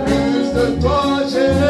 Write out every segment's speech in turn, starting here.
Plus de toi, Jésus.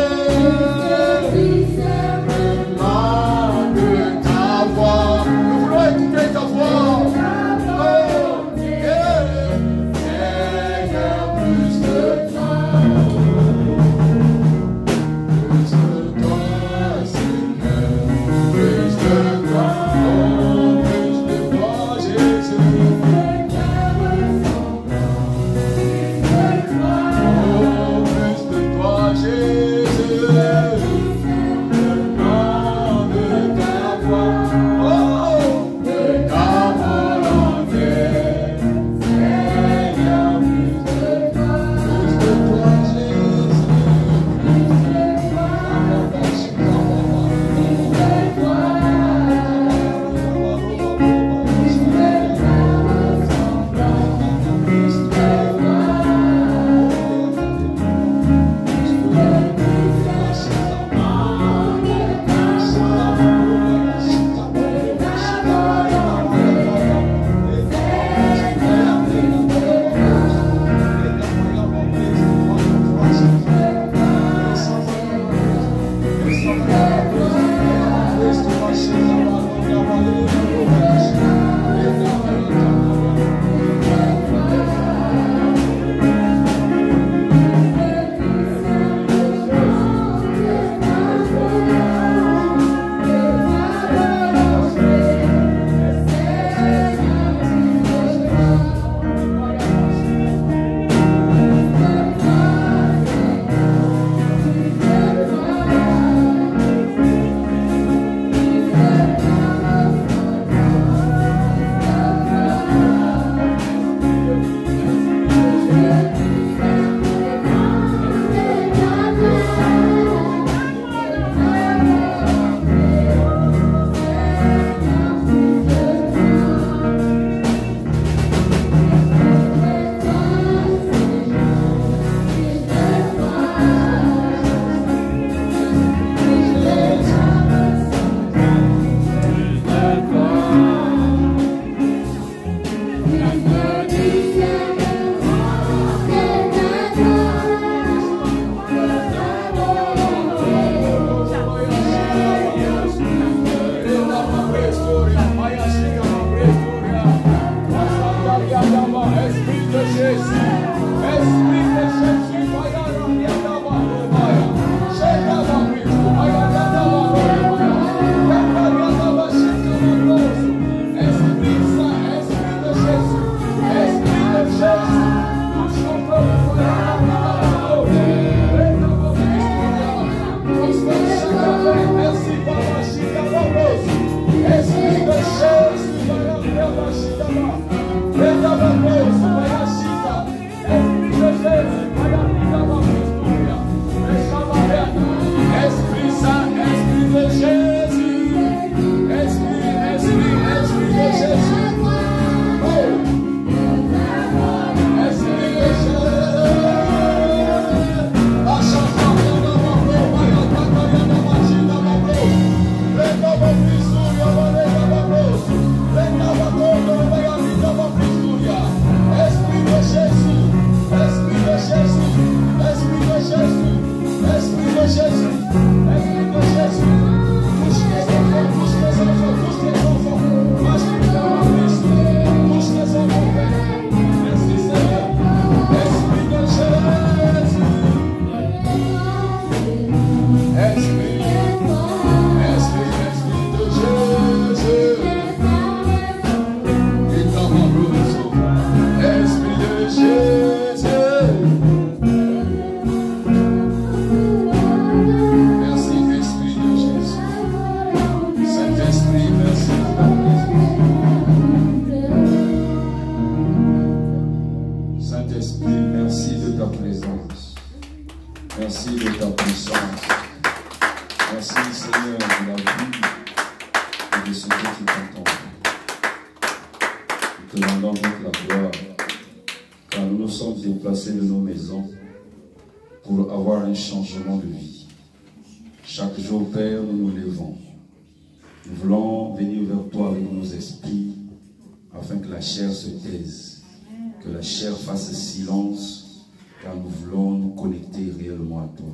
Que la chair fasse silence, car nous voulons nous connecter réellement à toi.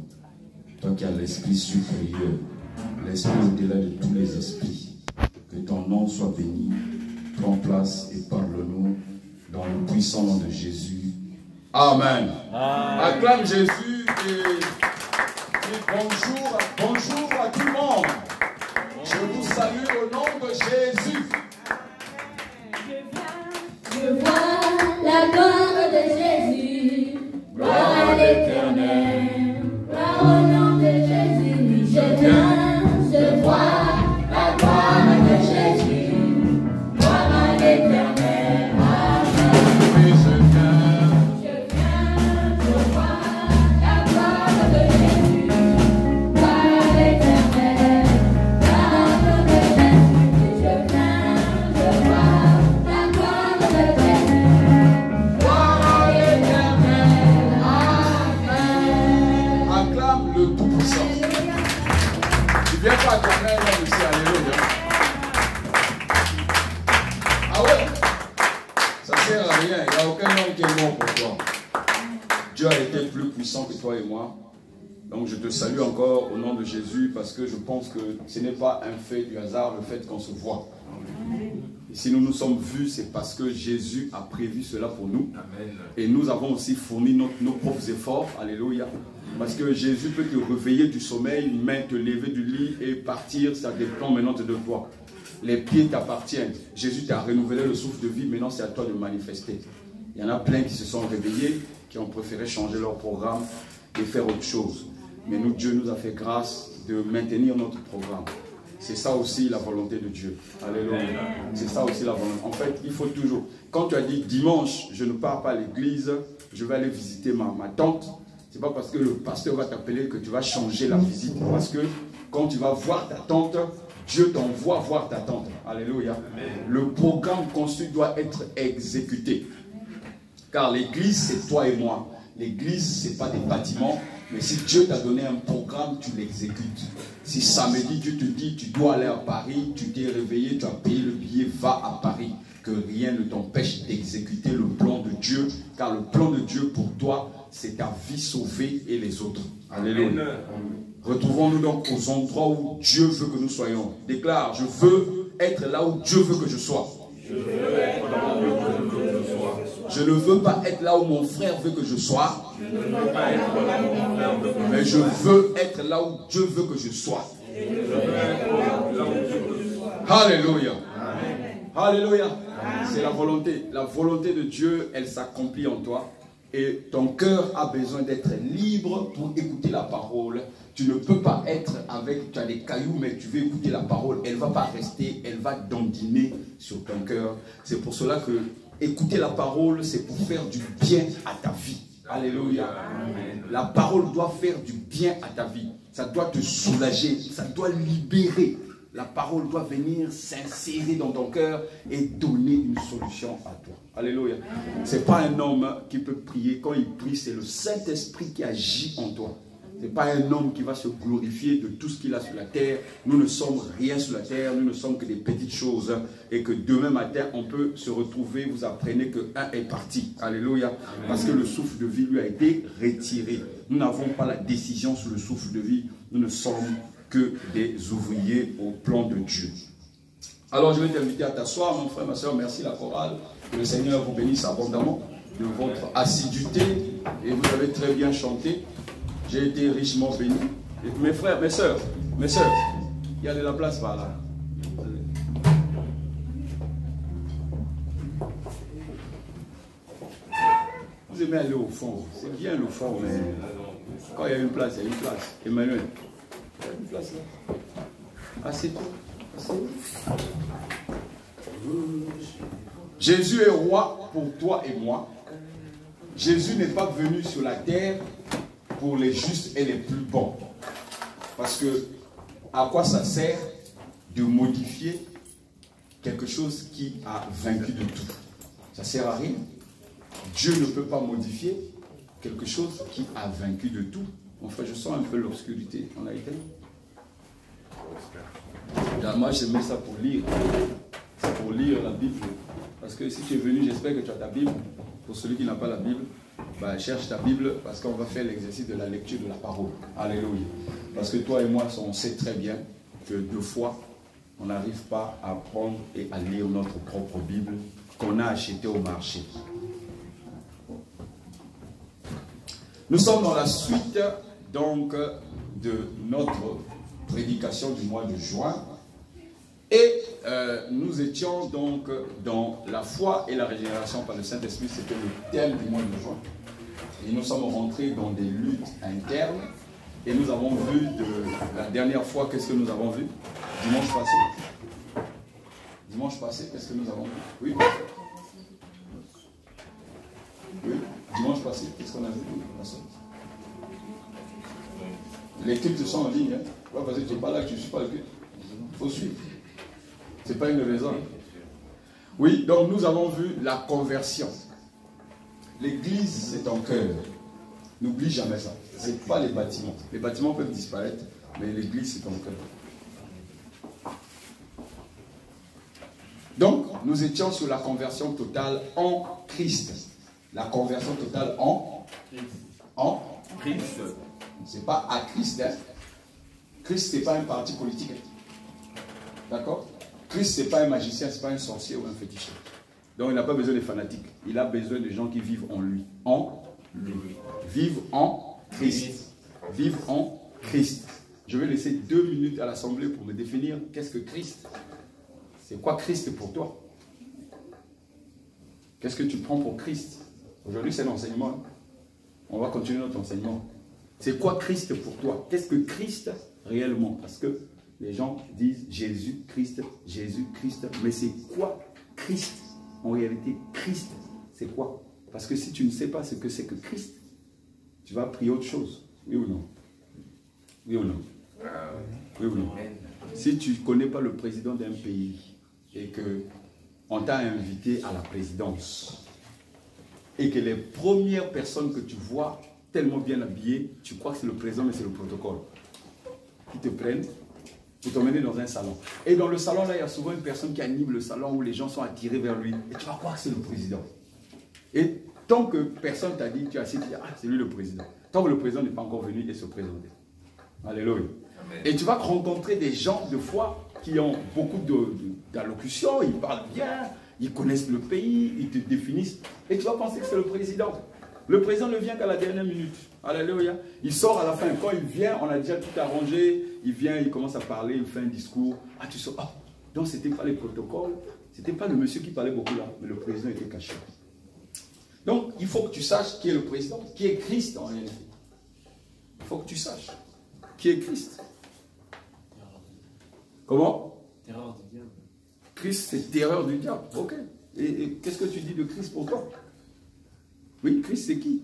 Toi qui as l'esprit supérieur, l'esprit au-delà de tous les esprits. Que ton nom soit béni. Prends place et parle-nous dans le puissant nom de Jésus. Amen. Acclame Jésus et bonjour à tout le monde. Je vous salue au nom de Jésus. Je vois la gloire de Jésus, gloire à l'Éternel, gloire au nom de Jésus. Je viens, je vois la gloire de Jésus, gloire à l'Éternel. Amen. Je vois la gloire de Jésus, gloire à l'Éternel, gloire au nom de Jésus. Je viens, je vois. Viens pas connaître là ici, alléluia. Ah ouais, ça sert à rien, il n'y a aucun homme qui est mort pour toi. Dieu a été plus puissant que toi et moi. Donc je te salue encore au nom de Jésus parce que je pense que ce n'est pas un fait du hasard le fait qu'on se voit. Et si nous nous sommes vus, c'est parce que Jésus a prévu cela pour nous. Amen. Et nous avons aussi fourni nos propres efforts. Alléluia. Parce que Jésus peut te réveiller du sommeil, même te lever du lit et partir, ça dépend maintenant de toi. Les pieds t'appartiennent. Jésus t'a renouvelé le souffle de vie, maintenant c'est à toi de manifester. Il y en a plein qui se sont réveillés, qui ont préféré changer leur programme et faire autre chose. Mais nous, Dieu nous a fait grâce de maintenir notre programme. C'est ça aussi la volonté de Dieu. Alléluia. C'est ça aussi la volonté. En fait, il faut toujours... Quand tu as dit dimanche, je ne pars pas à l'église, je vais aller visiter ma tante. Ce n'est pas parce que le pasteur va t'appeler que tu vas changer la visite. Parce que quand tu vas voir ta tante, Dieu t'envoie voir ta tante. Alléluia. Le programme conçu doit être exécuté. Car l'église, c'est toi et moi. L'église, ce n'est pas des bâtiments. Mais si Dieu t'a donné un programme, tu l'exécutes. Si samedi, Dieu te dit, tu dois aller à Paris, tu t'es réveillé, tu as payé le billet, va à Paris. Que rien ne t'empêche d'exécuter le plan de Dieu. Car le plan de Dieu pour toi, c'est ta vie sauvée et les autres. Alléluia. Retrouvons-nous donc aux endroits où Dieu veut que nous soyons. Déclare, je veux être là où Dieu veut que je sois. Je veux être là où Dieu veut que je sois. Je ne veux pas être là où mon frère veut que je sois. Je ne veux pas être là où mon frère veut que je sois. Mais je veux être là où Dieu veut que je sois. Je veux être là où Dieu veut que je sois. Alléluia. Alléluia. C'est la volonté. La volonté de Dieu, elle s'accomplit en toi. Et ton cœur a besoin d'être libre pour écouter la parole. Tu ne peux pas être avec, tu as des cailloux, mais tu veux écouter la parole. Elle ne va pas rester, elle va dandiner sur ton cœur. C'est pour cela que écouter la parole, c'est pour faire du bien à ta vie. Alléluia. La parole doit faire du bien à ta vie. Ça doit te soulager, ça doit libérer. La parole doit venir s'insérer dans ton cœur et donner une solution à toi. Alléluia. Ce n'est pas un homme qui peut prier. Quand il prie, c'est le Saint-Esprit qui agit en toi. Ce n'est pas un homme qui va se glorifier de tout ce qu'il a sur la terre. Nous ne sommes rien sur la terre. Nous ne sommes que des petites choses. Et que demain matin, on peut se retrouver. Vous apprenez qu'un est parti. Alléluia. Parce que le souffle de vie lui a été retiré. Nous n'avons pas la décision sur le souffle de vie. Nous ne sommes que des ouvriers au plan de Dieu. Alors je vais t'inviter à t'asseoir, mon frère, ma soeur. Merci la chorale. Que le Seigneur vous bénisse abondamment de votre assiduité. Et vous avez très bien chanté. J'ai été richement béni. Mes frères, mes soeurs, il y a de la place par là. Vous aimez aller au fond. C'est bien le fond, mais quand il y a une place, il y a une place. Emmanuel, il y a une place là. Assieds-toi. Jésus est roi pour toi et moi. Jésus n'est pas venu sur la terre pour les justes et les plus bons. Parce que, à quoi ça sert de modifier quelque chose qui a vaincu de tout? Ça ne sert à rien. Dieu ne peut pas modifier quelque chose qui a vaincu de tout. Enfin, je sens un peu l'obscurité. On a été. Moi, j'aimais ça pour lire. C'est pour lire la Bible. Parce que si tu es venu, j'espère que tu as ta Bible. Pour celui qui n'a pas la Bible, bah, cherche ta Bible parce qu'on va faire l'exercice de la lecture de la parole. Alléluia. Parce que toi et moi, on sait très bien que deux fois, on n'arrive pas à prendre et à lire notre propre Bible qu'on a achetée au marché. Nous sommes dans la suite donc de notre prédication du mois de juin. Et nous étions donc dans la foi et la régénération par le Saint-Esprit, c'était le thème du mois de juin. Et nous sommes rentrés dans des luttes internes. Et nous avons vu la dernière fois, qu'est-ce que nous avons vu? Dimanche passé. Dimanche passé, qu'est-ce que nous avons vu? Oui. Oui, dimanche passé, qu'est-ce qu'on a vu? Les cultes sont en ligne. Hein? Ouais, parce que tu n'es pas là, que tu ne suis pas le culte. Il faut suivre. Ce n'est pas une raison. Oui, donc nous avons vu la conversion. L'église, c'est ton cœur. N'oublie jamais ça. Ce n'est pas les bâtiments. Les bâtiments peuvent disparaître, mais l'église, c'est ton cœur. Donc, nous étions sur la conversion totale en Christ. La conversion totale en Christ. Ce n'est pas à Christ. Hein. Christ, ce n'est pas un parti politique. D'accord? Christ, ce n'est pas un magicien, ce n'est pas un sorcier ou un féticheur. Donc, il n'a pas besoin de fanatiques. Il a besoin de gens qui vivent en lui. En lui. Vivent en Christ. Vivent en Christ. Je vais laisser 2 minutes à l'Assemblée pour me définir qu'est-ce que Christ. C'est quoi Christ pour toi? Qu'est-ce que tu prends pour Christ? Aujourd'hui, c'est l'enseignement. On va continuer notre enseignement. C'est quoi Christ pour toi? Qu'est-ce que Christ réellement? Parce que les gens disent Jésus-Christ, Jésus-Christ. Mais c'est quoi Christ? En réalité, Christ, c'est quoi? Parce que si tu ne sais pas ce que c'est que Christ, tu vas prier autre chose. Oui ou non? Oui ou non? Oui ou non? Si tu ne connais pas le président d'un pays et qu'on t'a invité à la présidence et que les premières personnes que tu vois tellement bien habillées, tu crois que c'est le président, mais c'est le protocole. Qui te prennent pour t'emmener dans un salon. Et dans le salon, là, il y a souvent une personne qui anime le salon où les gens sont attirés vers lui. Et tu vas croire que c'est le président. Et tant que personne t'a dit, tu as assis, tu dis, ah, c'est lui le président. Tant que le président n'est pas encore venu et se présenter. Alléluia. Amen. Et tu vas rencontrer des gens de foi qui ont beaucoup d'allocutions, ils parlent bien, ils connaissent le pays, ils te définissent. Et tu vas penser que c'est le président. Le président ne vient qu'à la dernière minute. Alléluia. Il sort à la fin. Quand il vient, on a déjà tout arrangé. Il vient, il commence à parler, il fait un discours. Ah, tu sors. Ah, donc ce n'était pas les protocoles. Ce n'était pas le monsieur qui parlait beaucoup là, mais le président était caché. Donc, il faut que tu saches qui est le président, qui est Christ en réalité. Il faut que tu saches qui est Christ. Comment? Terreur du diable. Christ, c'est terreur du diable. Ok. Et qu'est-ce que tu dis de Christ pour toi? Oui, Christ, c'est qui?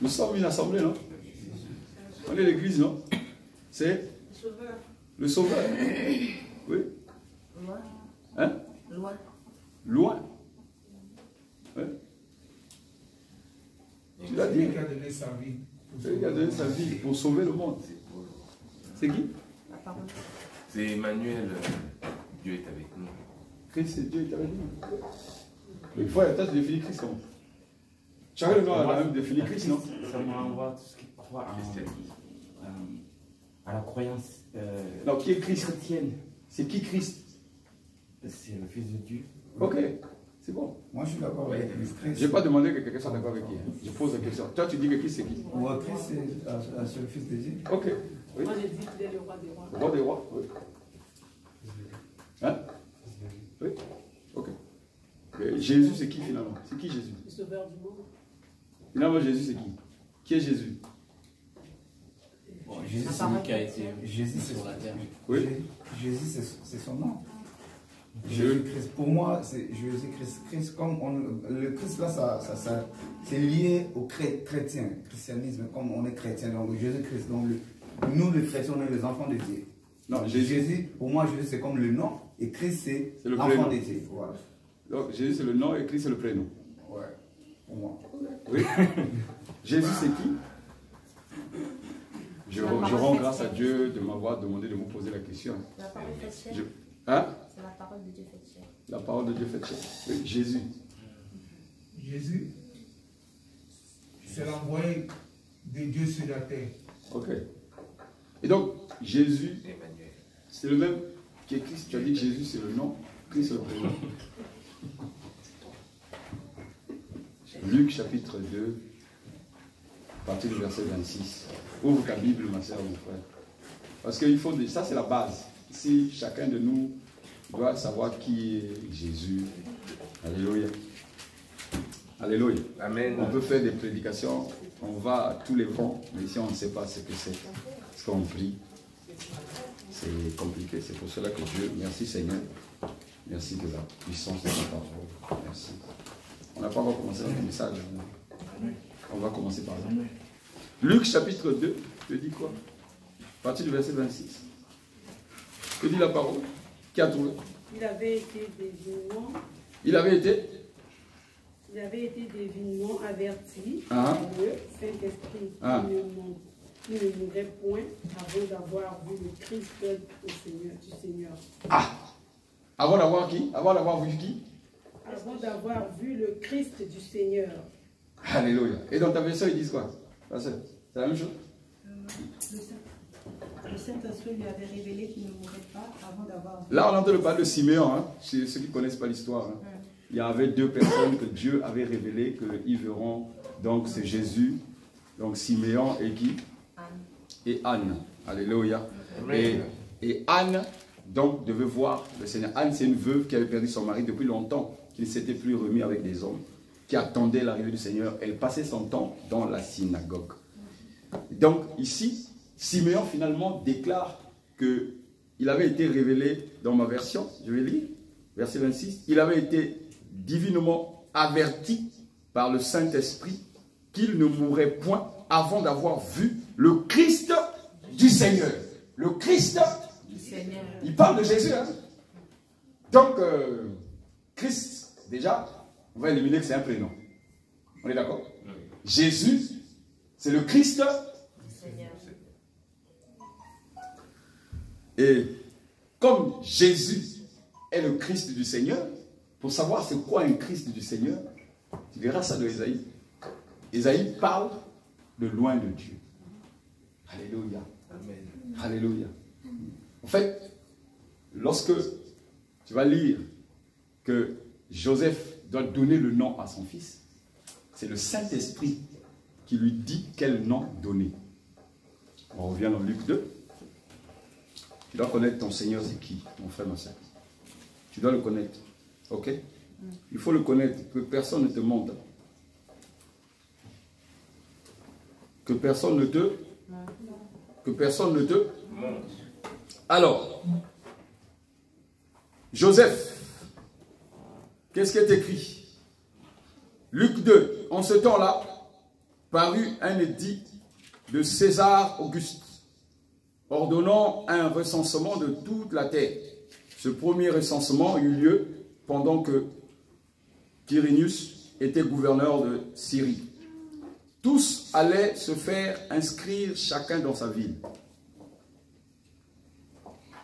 Nous sommes une assemblée, non? On est l'église, non? C'est le sauveur. Oui. Loin. Hein? Loin. Loin. Oui. Tu l'as dit. Celui qui a donné sa vie. Celui qui a donné sa vie pour sauver le monde. C'est qui? La parole. C'est Emmanuel. Dieu est avec nous. Christ, c'est Dieu est avec nous. Il faut être définir Christ comment? Chacun de nous a même défini Christ, non? Ça m'envoie tout ce qui croit à la croyance non, qui est Christ? chrétienne. C'est qui Christ? C'est le Fils de Dieu. Ok. C'est bon. Moi, je suis d'accord avec Christ. Je n'ai pas demandé que quelqu'un soit d'accord avec qui. Je pose la question. Toi, tu dis que Christ, c'est qui? Ouais, Christ, c'est le Fils de Dieu. Ok. Oui. Moi, j'ai dit qu'il est le roi des rois. Le roi des rois, oui. Hein? Oui. Ok. Mais Jésus, c'est qui finalement? C'est qui Jésus? Le sauveur du monde. Finalement, Jésus, c'est qui? Qui est Jésus? Bon, Jésus, c'est lui qui a été Jésus, c'est sur la terre. Oui. Jésus, c'est son nom. Je- Jésus-Christ, pour moi, c'est Jésus-Christ. Christ, comme le Christ, là, c'est lié au chrétien, christianisme, comme on est chrétien. Donc, Jésus-Christ, donc, nous, les chrétiens, on est les enfants de Dieu. Non, Jésus, pour moi, Jésus, c'est comme le nom, et Christ, c'est le l'enfant prénom. de Dieu. Voilà. Donc, Jésus, c'est le nom et Christ, c'est le prénom. Ouais, pour moi. Oui. Jésus, c'est qui? Je rends grâce à Dieu de m'avoir demandé de vous poser la question. La parole faite chair. Hein? C'est la parole de Dieu faite chair. La parole de Dieu faite chair. Oui, Jésus. Jésus, c'est l'envoyé de Dieu sur la terre. Ok. Et donc, Jésus, Emmanuel. c'est le même qui est Christ. Tu as dit que Jésus, c'est le nom, Christ, c'est le prénom. Luc chapitre 2, à partir du verset 26. Ouvre ta Bible, ma soeur, mon frère. Parce qu'il faut, ça c'est la base. Si chacun de nous doit savoir qui est Jésus. Alléluia. Alléluia. Amen. On peut faire des prédications, on va à tous les vents, mais si on ne sait pas ce que c'est, ce qu'on prie, c'est compliqué. C'est pour cela que Dieu, merci Seigneur, merci de la puissance de ta parole. Merci. On n'a pas encore commencé notre message. On va commencer par là. Luc chapitre 2, te dit quoi? À partir du verset 26. Que dit la parole? Qui a trouvé? Il avait été divinement, Il avait été divinement averti Ah. par le Saint-Esprit Ah. qu'il ne mourrait point avant d'avoir vu le Christ du Seigneur. Ah! Avant d'avoir qui? Avant d'avoir vu qui? Avant d'avoir vu le Christ du Seigneur. Alléluia. Et dans ta version, ils disent quoi? C'est la même chose? Le Saint-Esprit lui avait révélé qu'il ne mourrait pas avant d'avoir vu. Là, on entend parler de Siméon, hein, chez ceux qui ne connaissent pas l'histoire. Hein. Il y avait deux personnes que Dieu avait révélées qu'ils verront. Donc, c'est Jésus, donc Siméon et qui? Anne. Et Anne. Alléluia. Amen. Et Anne, donc, devait voir le Seigneur. Anne, c'est une veuve qui avait perdu son mari depuis longtemps, qui ne s'était plus remis avec des hommes, qui attendait l'arrivée du Seigneur. Elle passait son temps dans la synagogue. Donc, ici, Siméon, finalement, déclare qu'il avait été révélé, dans ma version, je vais lire, verset 26, il avait été divinement averti par le Saint-Esprit qu'il ne mourrait point avant d'avoir vu le Christ du Seigneur. Le Christ Du Seigneur. il parle de Jésus. Hein? Donc, Christ, déjà, on va éliminer que c'est un prénom. On est d'accord? Jésus, c'est le Christ. Du Seigneur. Et comme Jésus est le Christ du Seigneur, pour savoir c'est quoi un Christ du Seigneur, tu verras ça de Ésaïe. Ésaïe parle de loin de Dieu. Alléluia. Amen. Alléluia. En fait, lorsque tu vas lire que Joseph doit donner le nom à son fils, c'est le Saint-Esprit qui lui dit quel nom donner. On revient dans Luc 2. Tu dois connaître ton Seigneur, c'est qui, mon frère, ma soeur. Tu dois le connaître. Ok? Il faut le connaître, que personne ne te montre. Que personne ne te... Que personne ne te... Alors, Joseph, qu'est-ce qui est écrit? Luc 2, en ce temps-là, parut un édit de César Auguste, ordonnant un recensement de toute la terre. Ce premier recensement eut lieu pendant que Quirinius était gouverneur de Syrie. Tous allaient se faire inscrire chacun dans sa ville.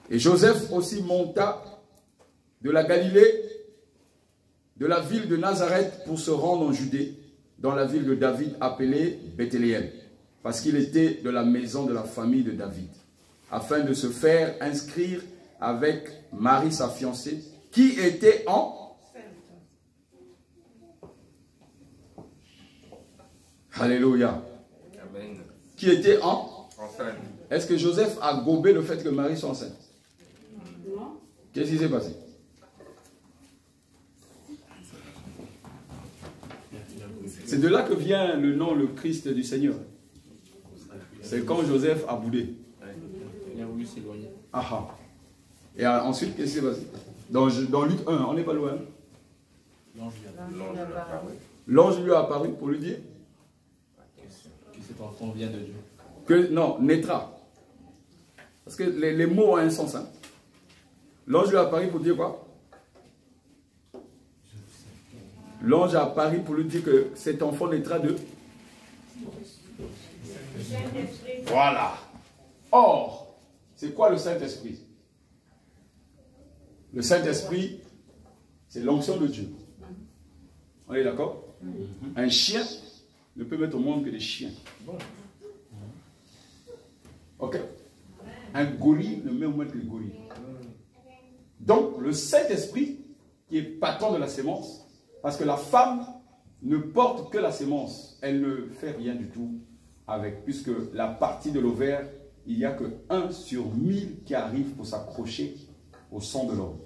Et Joseph aussi monta de la Galilée, de la ville de Nazareth, pour se rendre en Judée, dans la ville de David appelée Bethléem, parce qu'il était de la maison de la famille de David, afin de se faire inscrire avec Marie, sa fiancée, qui était Alléluia. Amen. Qui était en? Enceinte. Est-ce que Joseph a gobé le fait que Marie soit enceinte? Non. Qu'est-ce qui s'est passé? C'est de là que vient le nom, le Christ du Seigneur. C'est quand Joseph a boudé. Il a voulu s'éloigner. Ah. Et ensuite, qu'est-ce qui s'est passé? Dans Luc 1, on n'est pas loin. L'ange lui a apparu pour lui dire que cet enfant vient de Dieu. que, non, naîtra. Parce que les mots ont un sens. Hein. L'ange lui a apparu pour dire quoi? L'ange a apparu pour lui dire que cet enfant naîtra de... Voilà. Or, c'est quoi le Saint-Esprit? Le Saint-Esprit, c'est l'onction de Dieu. On est d'accord? Un chien ne peut mettre au monde que des chiens. Ok? Un gorille ne met au monde que des gorilles. Donc, le Saint-Esprit, qui est patron de la sémence, parce que la femme ne porte que la sémence, elle ne fait rien du tout avec, puisque la partie de l'ovaire, il n'y a que 1 sur 1000 qui arrive pour s'accrocher au sang de l'homme.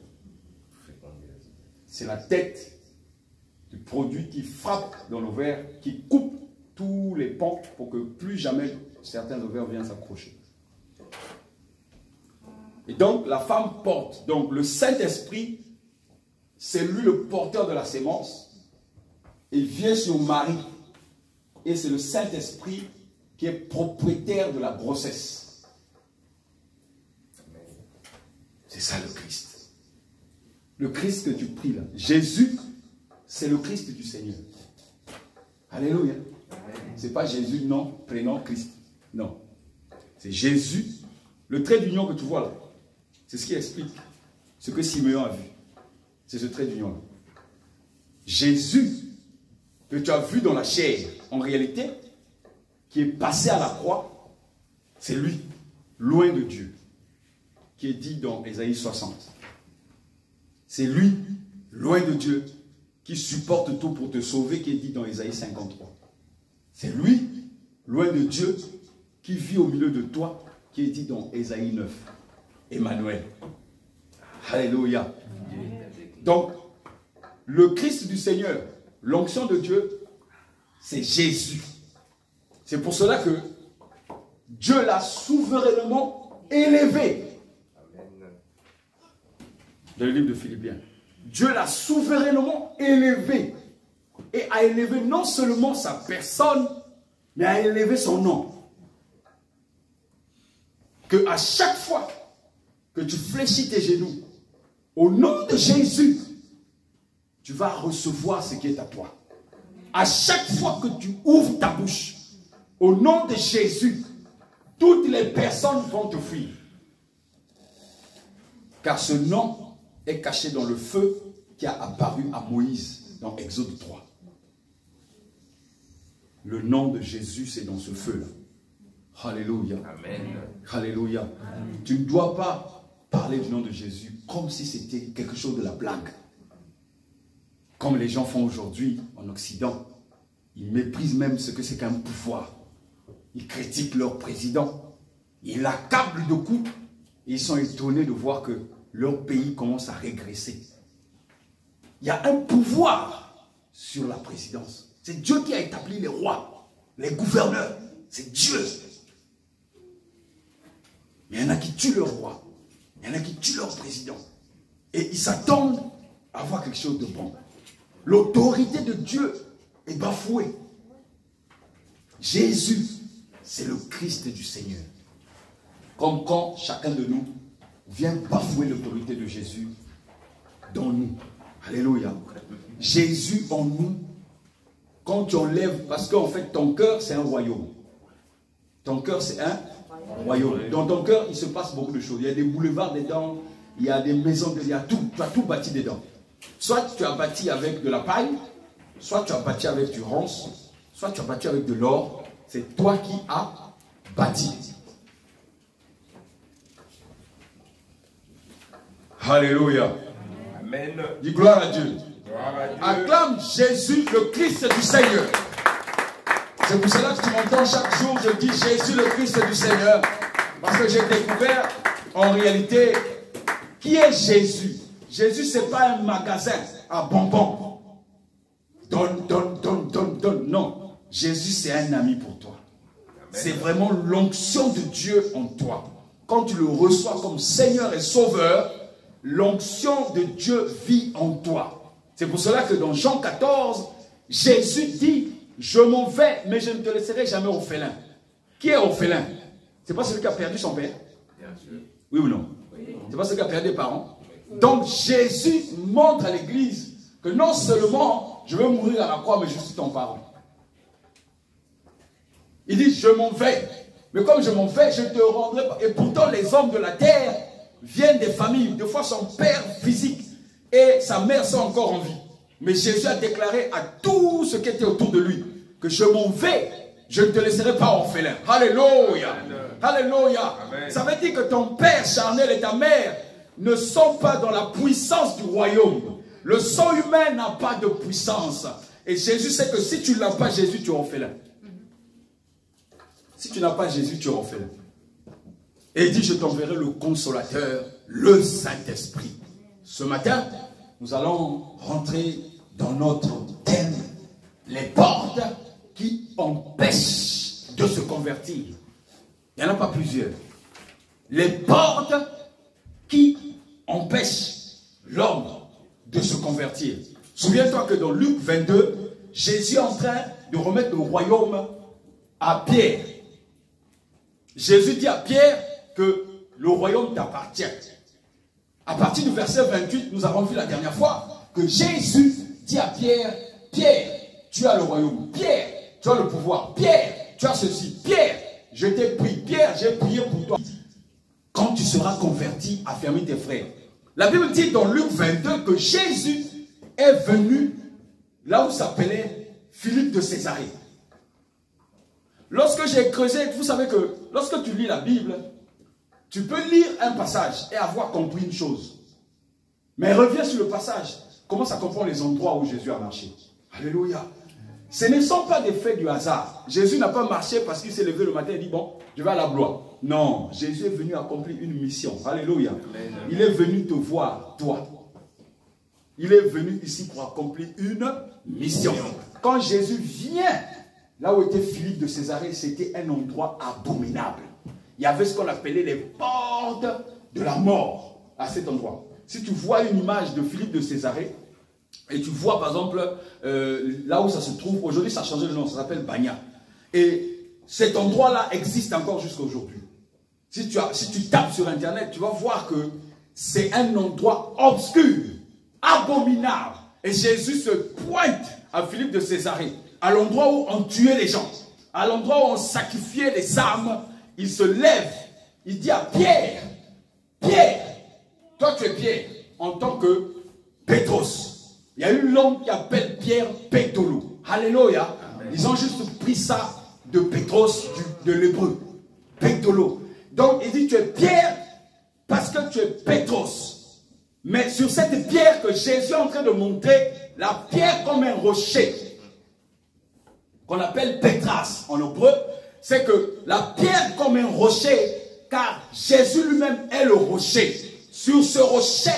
C'est la tête du produit qui frappe dans l'ovaire, qui coupe tous les pans pour que plus jamais certains ovaires viennent s'accrocher. Et donc, la femme porte. Donc, le Saint-Esprit, c'est lui le porteur de la sémence. Il vient sur Marie. Et c'est le Saint-Esprit qui est propriétaire de la grossesse. C'est ça le Christ. Le Christ que tu pries là. Jésus, c'est le Christ du Seigneur. Alléluia. Ce n'est pas Jésus, non, prénom Christ. Non. C'est Jésus. Le trait d'union que tu vois là, c'est ce qui explique ce que Simeon a vu. C'est ce trait d'union là. Jésus, que tu as vu dans la chair, en réalité, qui est passé à la croix, c'est lui, loin de Dieu, qui est dit dans Ésaïe 60. C'est lui, loin de Dieu, qui supporte tout pour te sauver, qui est dit dans Ésaïe 53. C'est lui, loin de Dieu, qui vit au milieu de toi, qui est dit dans Ésaïe 9. Emmanuel. Alléluia. Donc, le Christ du Seigneur, l'onction de Dieu, c'est Jésus. C'est pour cela que Dieu l'a souverainement élevé. Dans le livre de Philippiens. Dieu l'a souverainement élevé. Et a élevé non seulement sa personne, mais a élevé son nom. Que à chaque fois que tu fléchis tes genoux, au nom de Jésus, tu vas recevoir ce qui est à toi. À chaque fois que tu ouvres ta bouche, au nom de Jésus, toutes les personnes vont te fuir. Car ce nom est caché dans le feu qui a apparu à Moïse dans Exode 3. Le nom de Jésus, c'est dans ce feu-là. Alléluia. Amen. Alléluia. Amen. Tu ne dois pas parler du nom de Jésus comme si c'était quelque chose de la blague. Comme les gens font aujourd'hui en Occident. Ils méprisent même ce que c'est qu'un pouvoir. Ils critiquent leur président. Ils l'accablent de coups. Et ils sont étonnés de voir que leur pays commence à régresser. Il y a un pouvoir sur la présidence. C'est Dieu qui a établi les rois, les gouverneurs. C'est Dieu. Il y en a qui tuent leur roi. Il y en a qui tuent leur président. Et ils s'attendent à avoir quelque chose de bon. L'autorité de Dieu est bafouée. Jésus, c'est le Christ du Seigneur. Comme quand chacun de nous vient bafouer l'autorité de Jésus dans nous. Alléluia. Jésus en nous, quand tu enlèves, parce qu'en fait ton cœur c'est un royaume. Ton cœur c'est un royaume. Dans ton cœur il se passe beaucoup de choses. Il y a des boulevards dedans, il y a des maisons, il y a tout. Tu as tout bâti dedans. Soit tu as bâti avec de la paille, soit tu as bâti avec du ronce, soit tu as bâti avec de l'or. C'est toi qui as bâti. Alléluia. Amen. Dis gloire à Dieu. Gloire à Dieu. Acclame Jésus, le Christ du Seigneur. C'est pour cela que tu m'entends chaque jour, je dis Jésus le Christ du Seigneur. Parce que j'ai découvert, en réalité, qui est Jésus. Jésus, ce n'est pas un magasin à bonbons. Donne, donne, donne, donne, donne. Non. Jésus, c'est un ami pour toi. C'est vraiment l'onction de Dieu en toi. Quand tu le reçois comme Seigneur et Sauveur, l'onction de Dieu vit en toi. C'est pour cela que dans Jean 14, Jésus dit, je m'en vais, mais je ne te laisserai jamais orphelin. Qui est orphelin? C'est pas celui qui a perdu son père? Bien sûr. Oui ou non? Oui. C'est pas celui qui a perdu des parents? Donc Jésus montre à l'église que non seulement je veux mourir à la croix, mais je suis ton parent. Il dit, je m'en vais. Mais comme je m'en vais, je te rendrai pas. Et pourtant, les hommes de la terre viennent des familles. Des fois, son père physique et sa mère sont encore en vie. Mais Jésus a déclaré à tout ce qui était autour de lui que je m'en vais, je ne te laisserai pas orphelin. Alléluia. Alléluia. Ça veut dire que ton père charnel et ta mère ne sont pas dans la puissance du royaume. Le sang humain n'a pas de puissance. Et Jésus sait que si tu n'as pas Jésus, tu es orphelin. Si tu n'as pas Jésus, tu es orphelin. Et il dit, je t'enverrai le consolateur, le Saint-Esprit. Ce matin, nous allons rentrer dans notre thème, les portes qui empêchent de se convertir. Il n'y en a pas plusieurs. Les portes qui empêchent l'homme de se convertir. Souviens-toi que dans Luc 22, Jésus est en train de remettre le royaume à Pierre. Jésus dit à Pierre que le royaume t'appartient. À partir du verset 28, nous avons vu la dernière fois que Jésus dit à Pierre, Pierre, tu as le royaume. Pierre, tu as le pouvoir. Pierre, tu as ceci. Pierre, je t'ai pris. Pierre, j'ai prié pour toi. Quand tu seras converti, affermis tes frères. La Bible dit dans Luc 22 que Jésus est venu là où s'appelait Philippe de Césarée. Lorsque j'ai creusé, vous savez que lorsque tu lis la Bible, tu peux lire un passage et avoir compris une chose. Mais reviens sur le passage, commence à comprendre les endroits où Jésus a marché. Alléluia. Ce ne sont pas des faits du hasard. Jésus n'a pas marché parce qu'il s'est levé le matin et dit, bon, je vais à la gloire. Non, Jésus est venu accomplir une mission. Alléluia. Amen. Il est venu te voir, toi. Il est venu ici pour accomplir une mission. Quand Jésus vient, là où était Philippe de Césarée, c'était un endroit abominable. Il y avait ce qu'on appelait les portes de la mort à cet endroit. Si tu vois une image de Philippe de Césarée, et tu vois par exemple là où ça se trouve, aujourd'hui ça a changé de nom, ça s'appelle Bagna. Et cet endroit-là existe encore jusqu'à aujourd'hui. Si tu tapes sur internet, tu vas voir que c'est un endroit obscur, abominable. Et Jésus se pointe à Philippe de Césarée, à l'endroit où on tuait les gens, à l'endroit où on sacrifiait les âmes. Il se lève, il dit à Pierre, Pierre, toi tu es Pierre, en tant que Pétros. Il y a une langue qui appelle Pierre Pétolo. Alléluia. Ils ont juste pris ça de Pétros, de l'hébreu. Pétolo. Donc il dit tu es Pierre parce que tu es Pétros. Mais sur cette pierre que Jésus est en train de montrer, la pierre comme un rocher, qu'on appelle Pétras en hébreu, c'est que la pierre comme un rocher, car Jésus lui-même est le rocher. Sur ce rocher,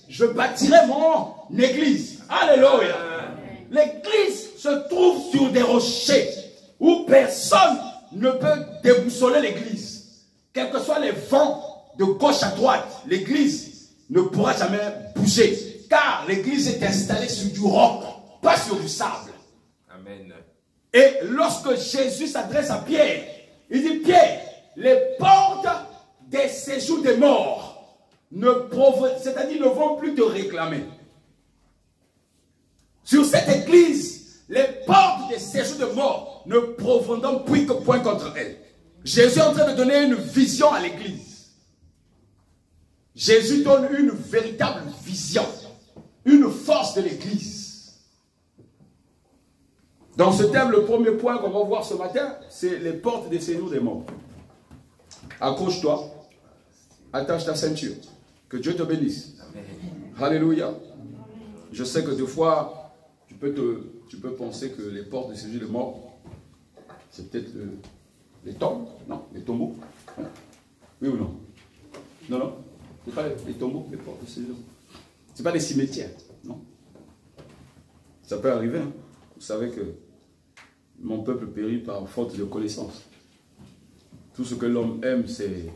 je bâtirai mon église. Alléluia. L'église se trouve sur des rochers où personne ne peut déboussoler l'église. Quels que soient les vents de gauche à droite, l'église ne pourra jamais bouger. Car l'église est installée sur du roc, pas sur du sable. Amen. Et lorsque Jésus s'adresse à Pierre, il dit, Pierre, les portes des séjours des morts, c'est-à-dire ne vont plus te réclamer. Sur cette église, les portes des séjours des morts ne proviendront plus que point contre elle. Jésus est en train de donner une vision à l'église. Jésus donne une véritable vision, une force de l'église. Dans ce thème, le premier point qu'on va voir ce matin, c'est les portes des séjours des morts. Accroche-toi, attache ta ceinture, que Dieu te bénisse. Amen. Alléluia. Je sais que des fois, tu peux penser que les portes des séjours des morts, C'est peut-être les tombes, non, les tombeaux. Oui ou non? Non, non, c'est pas les tombeaux, les portes, c'est pas les cimetières, non. Ça peut arriver, hein. Vous savez que mon peuple périt par faute de connaissance. Tout ce que l'homme aime, c'est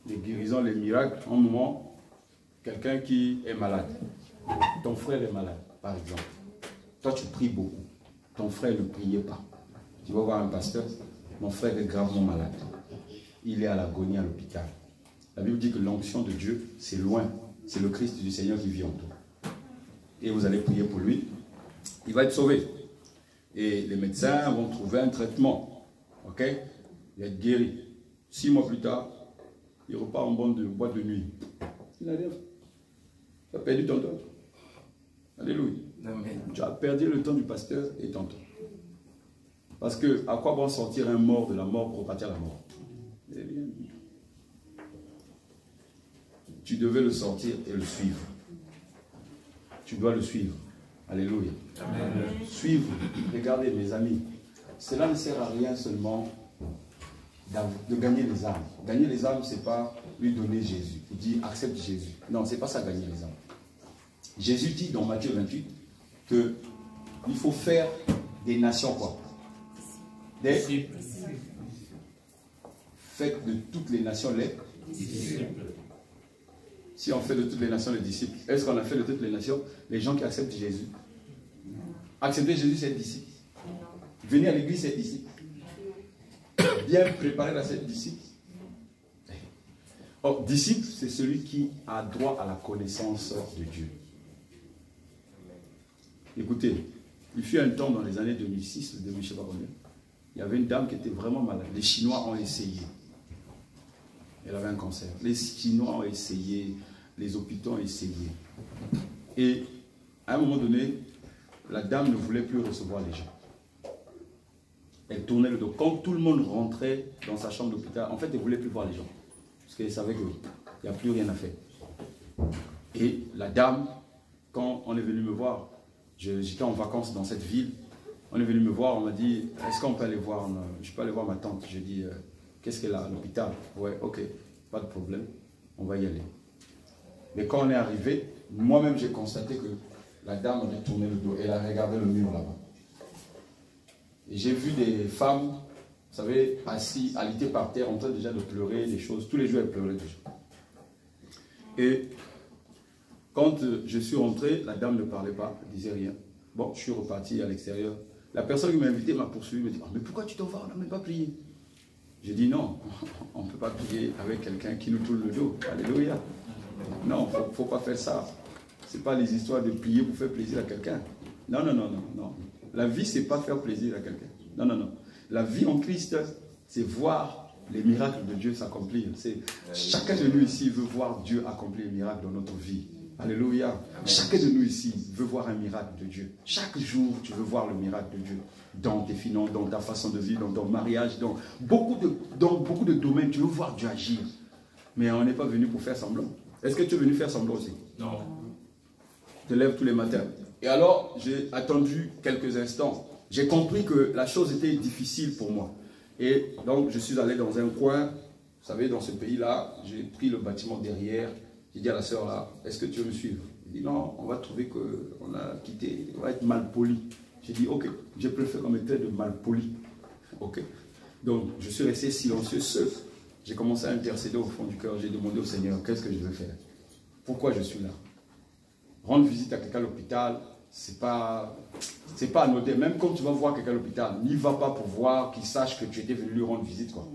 les guérisons, les miracles. En un moment, quelqu'un qui est malade, ton frère est malade, par exemple. Toi, tu pries beaucoup. Ton frère ne priait pas. Tu vas voir un pasteur, mon frère est gravement malade. Il est à l'agonie à l'hôpital. La Bible dit que l'onction de Dieu, c'est loin. C'est le Christ du Seigneur qui vit en toi. Et vous allez prier pour lui. Il va être sauvé. Et les médecins vont trouver un traitement. Ok? Il va être guéri. 6 mois plus tard, il repart en boîte de nuit. Il a dit, tu as perdu ton temps. Alléluia. Amen. Tu as perdu le temps du pasteur et ton temps. Parce que, à quoi bon sortir un mort de la mort pour repartir à la mort? Tu devais le sortir et le suivre. Tu dois le suivre. Alléluia. Amen. Suivre. Regardez mes amis. Cela ne sert à rien seulement de gagner les âmes. Gagner les âmes, ce n'est pas lui donner Jésus. Il dit accepte Jésus. Non, ce n'est pas ça gagner les âmes. Jésus dit dans Matthieu 28 qu'il faut faire des nations quoi? Des disciples. Faites de toutes les nations les disciples. Si on fait de toutes les nations les disciples, est-ce qu'on a fait de toutes les nations les gens qui acceptent Jésus? Accepter Jésus, c'est être disciple. Venir à l'église, c'est être disciple. Bien préparer à cette disciple. Or, disciple, c'est celui qui a droit à la connaissance de Dieu. Écoutez, il fut un temps dans les années 2006, je ne sais pas combien, il y avait une dame qui était vraiment malade. Les Chinois ont essayé. Elle avait un cancer. Les Chinois ont essayé, les hôpitaux ont essayé. Et à un moment donné, la dame ne voulait plus recevoir les gens. Elle tournait le dos. Quand tout le monde rentrait dans sa chambre d'hôpital, en fait, elle ne voulait plus voir les gens. Parce qu'elle savait qu'il n'y a plus rien à faire. Et la dame, quand on est venu me voir, j'étais en vacances dans cette ville, on est venu me voir, on m'a dit, est-ce qu'on peut aller voir, je peux aller voir ma tante. J'ai dit, qu'est-ce qu'elle a à l'hôpital? Ouais, ok, pas de problème, on va y aller. Mais quand on est arrivé, moi-même j'ai constaté que la dame avait tourné le dos, elle a regardé le mur là-bas. Et j'ai vu des femmes, vous savez, assises, alitées par terre, en train déjà de pleurer des choses. Tous les jours, elles pleuraient déjà. Et quand je suis rentré, la dame ne parlait pas, elle ne disait rien. Bon, je suis reparti à l'extérieur. La personne qui m'a invité m'a poursuivi, me dit, mais pourquoi tu t'en vas, on n'a même pas prié? J'ai dit non, on ne peut pas prier avec quelqu'un qui nous tourne le dos. Alléluia. Non, il ne faut pas faire ça. Ce n'est pas les histoires de prier pour faire plaisir à quelqu'un. Non, non, non, non, non. La vie, ce n'est pas faire plaisir à quelqu'un. Non, non, non. La vie en Christ, c'est voir les miracles de Dieu s'accomplir. Chacun de nous ici veut voir Dieu accomplir les miracles dans notre vie. Alléluia. Chacun de nous ici veut voir un miracle de Dieu. Chaque jour, tu veux voir le miracle de Dieu. Dans tes finances, dans ta façon de vivre, dans ton mariage, dans beaucoup de domaines, tu veux voir Dieu agir. Mais on n'est pas venu pour faire semblant. Est-ce que tu es venu faire semblant aussi? Non. Tu te lèves tous les matins. Et alors, j'ai attendu quelques instants. J'ai compris que la chose était difficile pour moi. Et donc, je suis allé dans un coin, vous savez, dans ce pays-là, j'ai pris le bâtiment derrière. J'ai dit à la sœur là, est-ce que tu veux me suivre? Elle dit non, on va trouver qu'on a quitté, on va être mal poli. J'ai dit ok, je préfère qu'on me traite de mal poli. Ok. Donc, je suis resté silencieux, seul. J'ai commencé à intercéder au fond du cœur. J'ai demandé au Seigneur, qu'est-ce que je veux faire? Pourquoi je suis là? Rendre visite à quelqu'un à l'hôpital, c'est pas anodin. Même quand tu vas voir quelqu'un à l'hôpital, n'y va pas pour voir qu'il sache que tu étais venu lui rendre visite, quoi.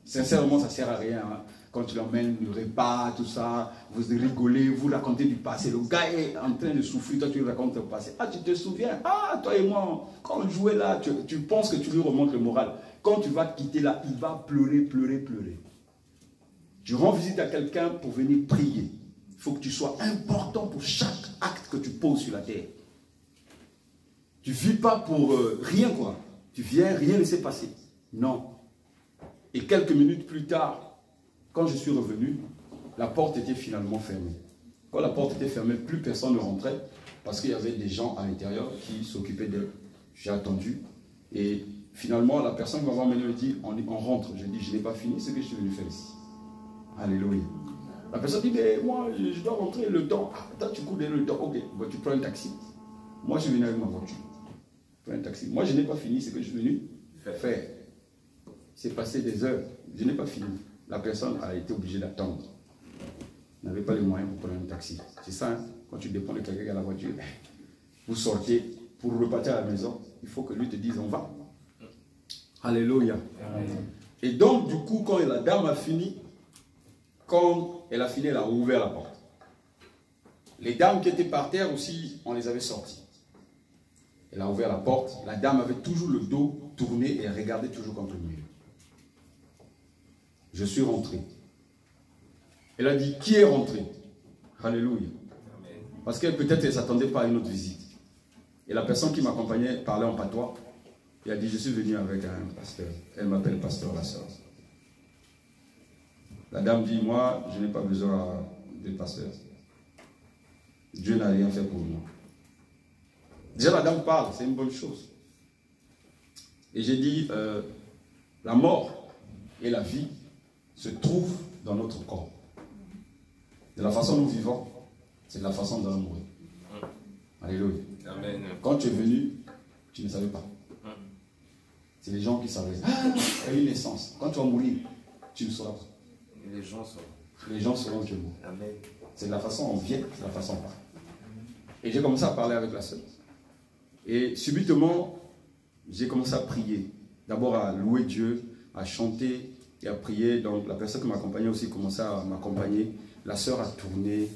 Sincèrement, ça ne sert à rien. Hein. Quand tu l'emmènes, le repas, tout ça, vous rigolez, vous racontez du passé. Le gars est en train de souffrir, toi tu lui racontes le passé. Ah, tu te souviens? Ah, toi et moi, quand on jouait là, tu penses que tu lui remontes le moral. Quand tu vas quitter là, il va pleurer, pleurer, pleurer. Tu rends visite à quelqu'un pour venir prier. Il faut que tu sois important pour chaque acte que tu poses sur la terre. Tu ne vis pas pour rien, quoi. Tu viens, rien ne s'est passé. Non. Et quelques minutes plus tard, quand je suis revenu, la porte était finalement fermée. Quand la porte était fermée, plus personne ne rentrait parce qu'il y avait des gens à l'intérieur qui s'occupaient d'elle. J'ai attendu et finalement, la personne qui m'a emmené me dit, on rentre. Je dis, je n'ai pas fini ce que je suis venu faire ici. Alléluia. La personne dit, mais moi, je dois rentrer le temps. Ah, attends, tu cours le temps. Ok, bah, tu prends un taxi. Moi, je suis venu avec ma voiture. Je prends un taxi. Moi, je n'ai pas fini ce que je suis venu faire. C'est passé des heures. Je n'ai pas fini. La personne a été obligée d'attendre. N'avait pas les moyens pour prendre un taxi. C'est ça, hein? Quand tu dépends de quelqu'un qui a la voiture, vous sortez pour repartir à la maison, il faut que lui te dise on va. Alléluia. Amen. Et donc, du coup, quand la dame a fini, quand elle a fini, elle a ouvert la porte. Les dames qui étaient par terre aussi, on les avait sorties. Elle a ouvert la porte. La dame avait toujours le dos tourné et elle regardait toujours contre le mur. Je suis rentré. Elle a dit, qui est rentré? Alléluia. Parce qu'elle peut-être ne s'attendait pas à une autre visite. Et la personne qui m'accompagnait parlait en patois. Il a dit, je suis venu avec un pasteur. Elle m'appelle pasteur la sœur. La dame dit, moi, je n'ai pas besoin de pasteur. Dieu n'a rien fait pour moi. Déjà, la dame parle, c'est une bonne chose. Et j'ai dit, la mort et la vie se trouvent dans notre corps. De la façon dont nous vivons, c'est de la façon dont nous mourons. Alléluia. Amen. Quand tu es venu, tu ne savais pas. C'est les gens qui savaient. Ah, tu as eu naissance. Quand tu vas mourir, tu ne sauras pas. Et les gens sauront. Les gens sauront que tu es mort. Amen. C'est de la façon dont on vient, c'est de la façon dont on part. Et j'ai commencé à parler avec la sœur. Et subitement, j'ai commencé à prier. D'abord à louer Dieu, à chanter et à prier. Donc la personne qui m'accompagnait aussi commençait à m'accompagner. La sœur a tourné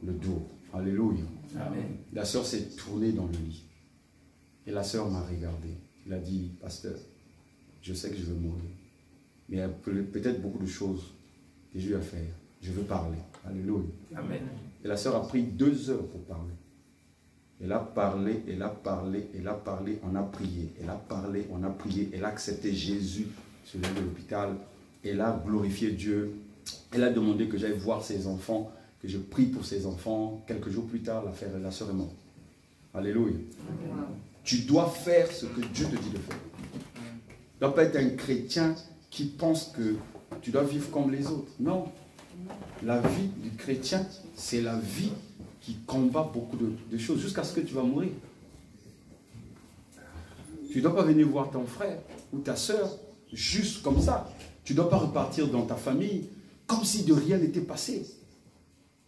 le dos. Alléluia. Amen. La sœur s'est tournée dans le lit. Et la sœur m'a regardé. Elle a dit, pasteur, je sais que je vais mourir. Mais il y a peut-être beaucoup de choses que je vais faire. Je veux parler. Alléluia. Amen. Et la sœur a pris 2 heures pour parler. Elle a parlé, elle a parlé, elle a parlé, on a prié. Elle a parlé, on a prié. Elle a accepté Jésus sur le lit de l'hôpital. Elle a glorifié Dieu. Elle a demandé que j'aille voir ses enfants, que je prie pour ses enfants. Quelques jours plus tard, la sœur est morte. Alléluia. Amen. Tu dois faire ce que Dieu te dit de faire. Tu ne dois pas être un chrétien qui pense que tu dois vivre comme les autres. Non. La vie du chrétien, c'est la vie qui combat beaucoup de choses jusqu'à ce que tu vas mourir. Tu ne dois pas venir voir ton frère ou ta soeur juste comme ça. Tu ne dois pas repartir dans ta famille comme si de rien n'était passé.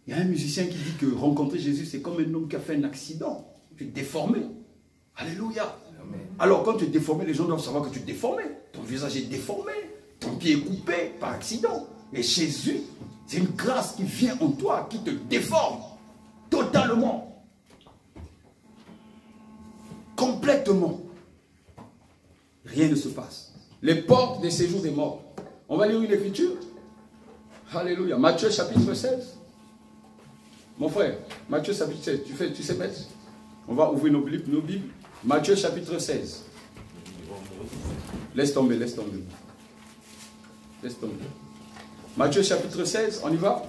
Il y a un musicien qui dit que rencontrer Jésus, c'est comme un homme qui a fait un accident. Tu es déformé. Alléluia. Amen. Alors quand tu es déformé, les gens doivent savoir que tu es déformé. Ton visage est déformé. Ton pied est coupé par accident. Et Jésus, c'est une grâce qui vient en toi, qui te déforme totalement. Complètement. Rien ne se passe. Les portes des séjours des morts. On va lire une écriture. Alléluia. Matthieu chapitre 16. Mon frère, Matthieu chapitre 16. Tu sais mettre? On va ouvrir nos Bibles. Matthieu chapitre 16. Laisse tomber, laisse tomber. Laisse tomber. Matthieu chapitre 16, on y va?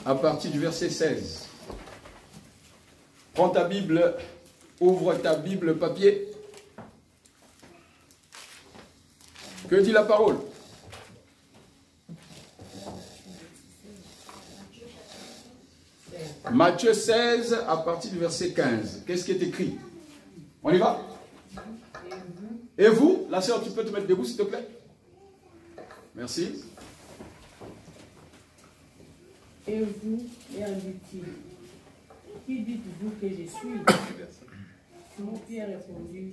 À partir du verset 16. Prends ta Bible, ouvre ta Bible papier. Que dit la parole? Matthieu 16, à partir du verset 15. Qu'est-ce qui est écrit? On y va? Et vous, la sœur, tu peux te mettre debout, s'il te plaît? Merci. Et vous, leur dit-il, qui dites-vous que je suis? Simon Pierre répondit,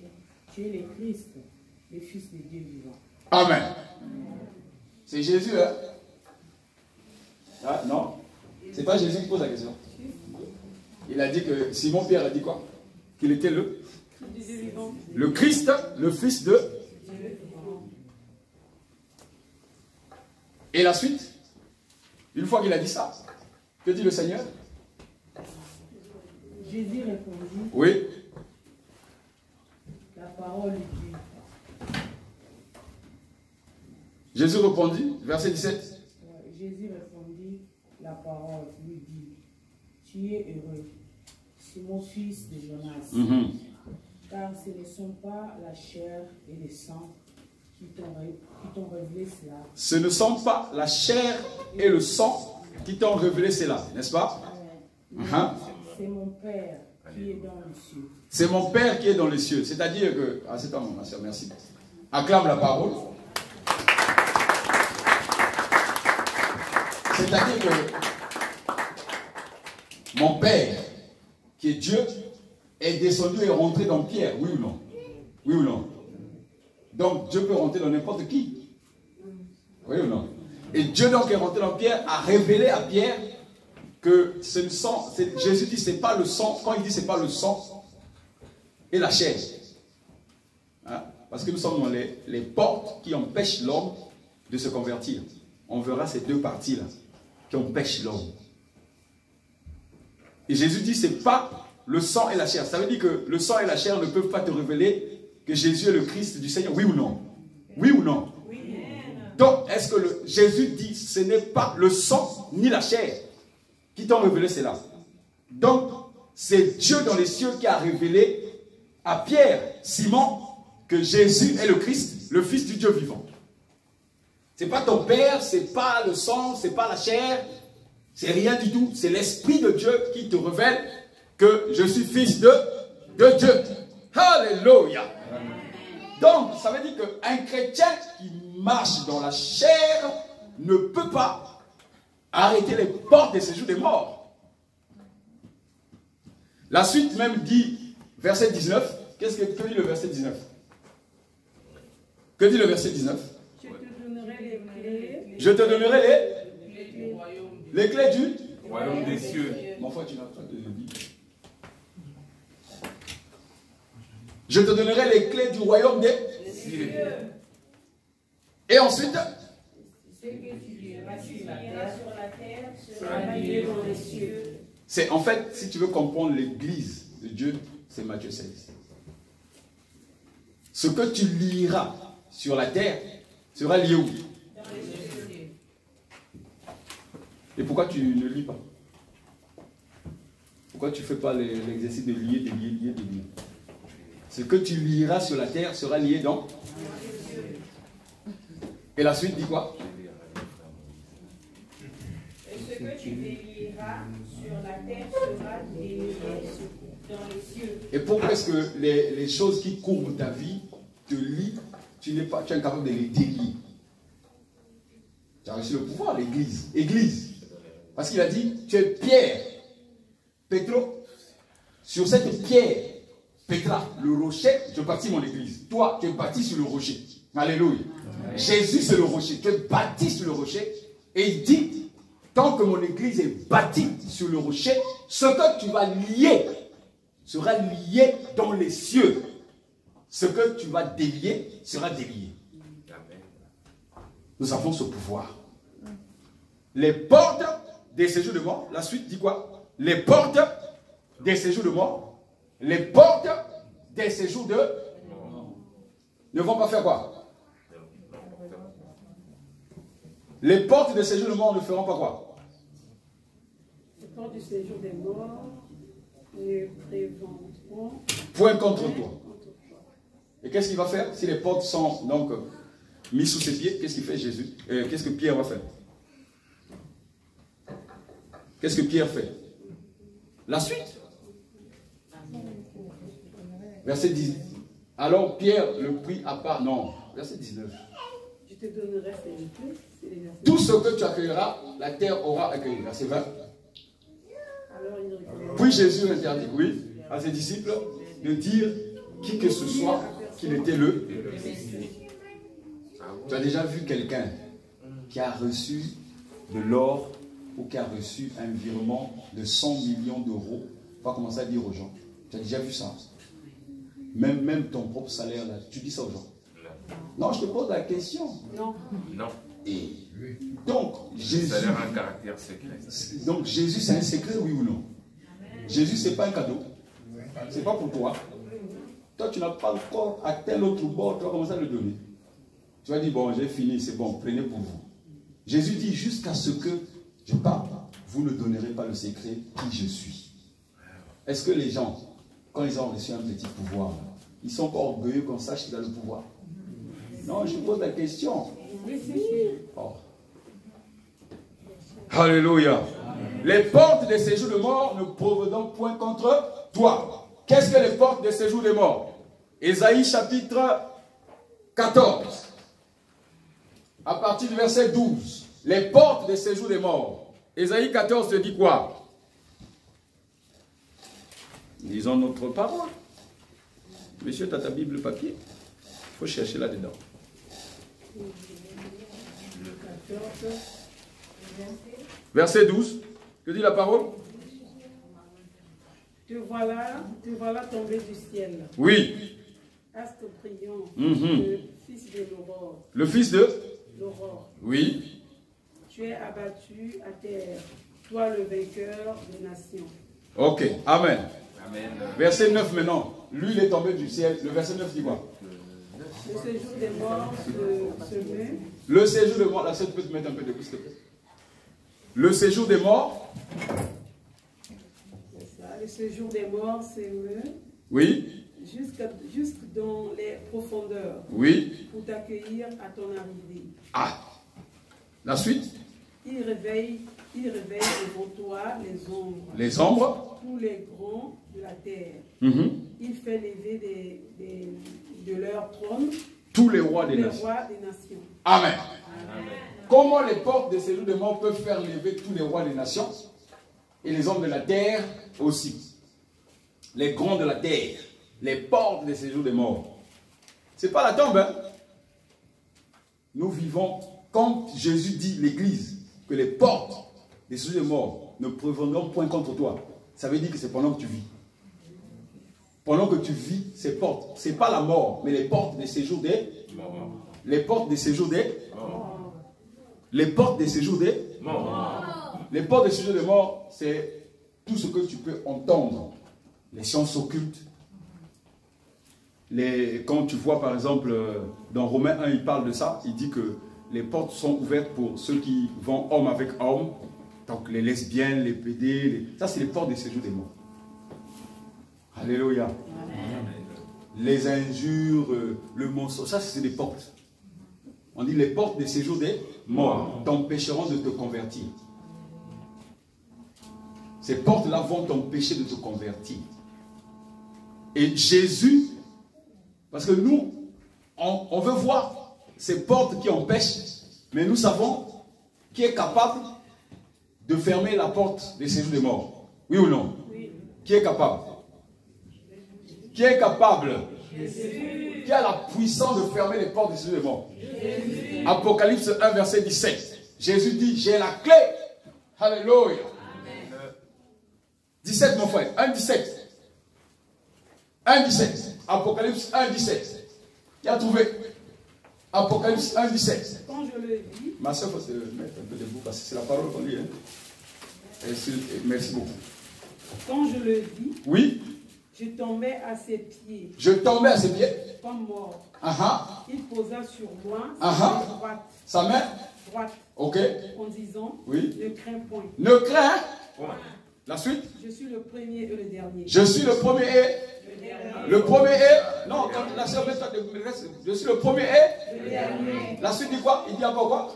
tu es le Christ, le Fils de Dieu vivant. Amen. C'est Jésus, hein? Ah, non? C'est pas Jésus qui pose la question. Il a dit que Simon Pierre a dit quoi? Qu'il était le Christ, le Fils de. Et la suite, une fois qu'il a dit ça, que dit le Seigneur? Jésus répondit. Oui. La parole dit. Jésus répondit, verset 17. Jésus répondit, la parole lui dit, tu es heureux, Simon fils de Jonas, car ce ne sont pas la chair et le sang qui t'ont révélé cela. Ce ne sont pas la chair et le sang qui t'ont révélé cela, n'est-ce pas? C'est mon Père qui est dans les cieux. C'est mon Père qui est dans les cieux. C'est-à-dire que... Ah, c'est pas mon ma soeur, merci. Acclame la parole. C'est-à-dire que mon Père, qui est Dieu, est descendu et rentré dans Pierre, oui ou non? Oui ou non? Donc Dieu peut rentrer dans n'importe qui. Oui ou non? Et Dieu donc est rentré dans Pierre, a révélé à Pierre que ce sang, Jésus dit c'est pas le sang, quand il dit c'est pas le sang et la chair. Hein? Parce que nous sommes dans les portes qui empêchent l'homme de se convertir. On verra ces deux parties-là qui empêchent l'homme. Et Jésus dit c'est pas le sang et la chair. Ça veut dire que le sang et la chair ne peuvent pas te révéler que Jésus est le Christ du Seigneur. Oui ou non? Oui ou non? Oui. Donc, est-ce que Jésus dit ce n'est pas le sang ni la chair qui t'ont révélé cela? Donc, c'est Dieu dans les cieux qui a révélé à Pierre, Simon, que Jésus est le Christ, le Fils du Dieu vivant. Ce n'est pas ton Père, ce n'est pas le sang, ce n'est pas la chair, c'est rien du tout. C'est l'Esprit de Dieu qui te révèle que je suis fils de Dieu. Alléluia. Donc, ça veut dire qu'un chrétien qui marche dans la chair ne peut pas arrêter les portes des séjours des morts. La suite même dit, verset 19, que dit le verset 19? Que dit le verset 19? Je te donnerai les clés du royaume des cieux. Mon frère, tu n'as pas de Bible. Je te donnerai les clés du royaume des cieux. Et ensuite, ce que tu liras sur la terre sera lié dans les cieux. C'est en fait, si tu veux comprendre l'église de Dieu, c'est Matthieu 16. Ce que tu liras sur la terre sera lié où? Dans les cieux. Et pourquoi tu ne lis pas? Pourquoi tu ne fais pas l'exercice de lier, de lier, de lier? Ce que tu lieras sur la terre sera lié dans. Et la suite dit quoi? Et ce que tu délieras sur la terre sera délié dans les cieux. Et pourquoi est-ce que les choses qui couvrent ta vie te lient, tu es incapable de les délier? Tu as reçu le pouvoir, l'église. Église. Parce qu'il a dit, tu es Pierre, Pétro, sur cette pierre, Pétra, le rocher, je bâtis mon église. Toi, tu es bâti sur le rocher. Alléluia. Amen. Jésus, c'est le rocher. Tu es bâti sur le rocher. Et il dit, tant que mon église est bâtie sur le rocher, ce que tu vas lier sera lié dans les cieux. Ce que tu vas délier sera délié. Nous avons ce pouvoir. Les portes des séjours de mort, la suite dit quoi? Les portes des séjours de mort. Les portes des séjours de ne vont pas faire quoi? Les portes des séjours de mort ne feront pas quoi? Les portes du séjour des morts ne préventeront point contre toi. Et qu'est-ce qu'il va faire? Si les portes sont donc mises sous ses pieds, qu'est-ce qu'il fait Jésus? Qu'est-ce que Pierre va faire? Qu'est-ce que Pierre fait? La suite. Verset 10. Alors Pierre le prit à part. Non, verset 19. Je te donnerai ces clés. Tout ce que tu accueilleras, la terre aura accueilli. Verset 20. Puis Jésus interdit, oui, à ses disciples de dire qui que ce soit qu'il était le. Tu as déjà vu quelqu'un qui a reçu de l'or ou qui a reçu un virement de 100 millions d'euros? On va commencer à dire aux gens. Tu as déjà vu ça? Même ton propre salaire, là, tu dis ça aux gens? Non, je te pose la question. Non. Non. Et donc, Jésus... Ça a l'air un caractère secret. Donc, Jésus, c'est un secret, oui ou non? Jésus, ce n'est pas un cadeau. Ce n'est pas pour toi. Toi, tu n'as pas encore atteint l'autre bord, tu vas commencer à le donner. Tu vas dire, bon, j'ai fini, c'est bon, prenez pour vous. Jésus dit, jusqu'à ce que je parte, vous ne donnerez pas le secret qui je suis. Est-ce que les gens, quand ils ont reçu un petit pouvoir, Ils sont pas orgueilleux qu'on sache qu'il a le pouvoir. Non, je pose la question. Oh. Alléluia. Les portes des séjours de mort ne proviennent point contre toi. Qu'est-ce que les portes des séjours de mort? Ésaïe chapitre 14. À partir du verset 12. Les portes des séjours des morts. Ésaïe 14 te dit quoi? Lisons notre parole. Monsieur, tu as ta Bible papier? Il faut chercher là-dedans. Verset 12. Que dit la parole? Te voilà tombé du ciel. Oui. Astre brillant, le fils de l'aurore. Le fils de l'aurore. Oui. Tu es abattu à terre, toi le vainqueur des nations. Ok, amen. Amen. Verset 9 maintenant. Lui, il est tombé du ciel. Le verset 9 dit quoi? Le séjour des morts se meut. Le séjour des morts, là, tu peux te mettre un peu de plus, s'il te plaît. Le séjour des morts. C'est ça, le séjour des morts s'émeut. Oui. Jusque dans les profondeurs. Oui. Pour t'accueillir à ton arrivée. Ah. La suite. Il réveille devant toi les ombres. Les ombres. Tous les grands de la terre. Il fait lever de leur trône tous les rois des nations. Amen. Amen. Comment les portes des séjours de mort peuvent faire lever tous les rois des nations et les hommes de la terre aussi? Les grands de la terre, les portes des séjours de mort. C'est pas la tombe, hein? Nous vivons, quand Jésus dit l'église, que les portes des séjours de mort ne préviendront point contre toi. Ça veut dire que c'est pendant que tu vis. Pendant que tu vis, ces portes, ce n'est pas la mort, mais les portes des séjours des morts. Les portes des séjours des morts. Les portes des séjours des morts. Les portes des séjours des morts, c'est tout ce que tu peux entendre. Les sciences occultes. Quand tu vois par exemple, dans Romains 1, il parle de ça, il dit que les portes sont ouvertes pour ceux qui vont homme avec homme. Donc les lesbiennes, les pédés, ça c'est les portes des séjours des morts. Alléluia. Amen. Les injures, le mensonge, ça c'est des portes. On dit les portes des séjours des morts t'empêcheront de te convertir. Ces portes-là vont t'empêcher de te convertir. Et Jésus, parce que nous, on veut voir ces portes qui empêchent, mais nous savons qui est capable de fermer la porte des séjours des morts. Oui ou non? Oui. Qui est capable? Qui est capable? Jésus. Qui a la puissance de fermer les portes des séjours des morts? Jésus. Apocalypse 1, verset 17. Jésus dit, j'ai la clé. Alléluia. 17, mon frère. 1, 17. 1, 17. Apocalypse 1, 17. Qui a trouvé? Apocalypse 1, 17. Quand je le dis. Ma soeur, il faut se mettre un peu debout parce que c'est la parole qu'on lit. Hein? Merci beaucoup. Quand je le dis. Oui. Je tombais à ses pieds. Je tombais à ses pieds. Comme mort. Il posa sur moi sa main droite. Sa main droite. Ok. En disant, oui. Ne crains point. Ne crains point. La suite. Je suis le premier et le dernier. Je suis le premier et le premier et. Non, quand la sœur je suis le premier et le dernier. La suite dit quoi? Il dit encore quoi?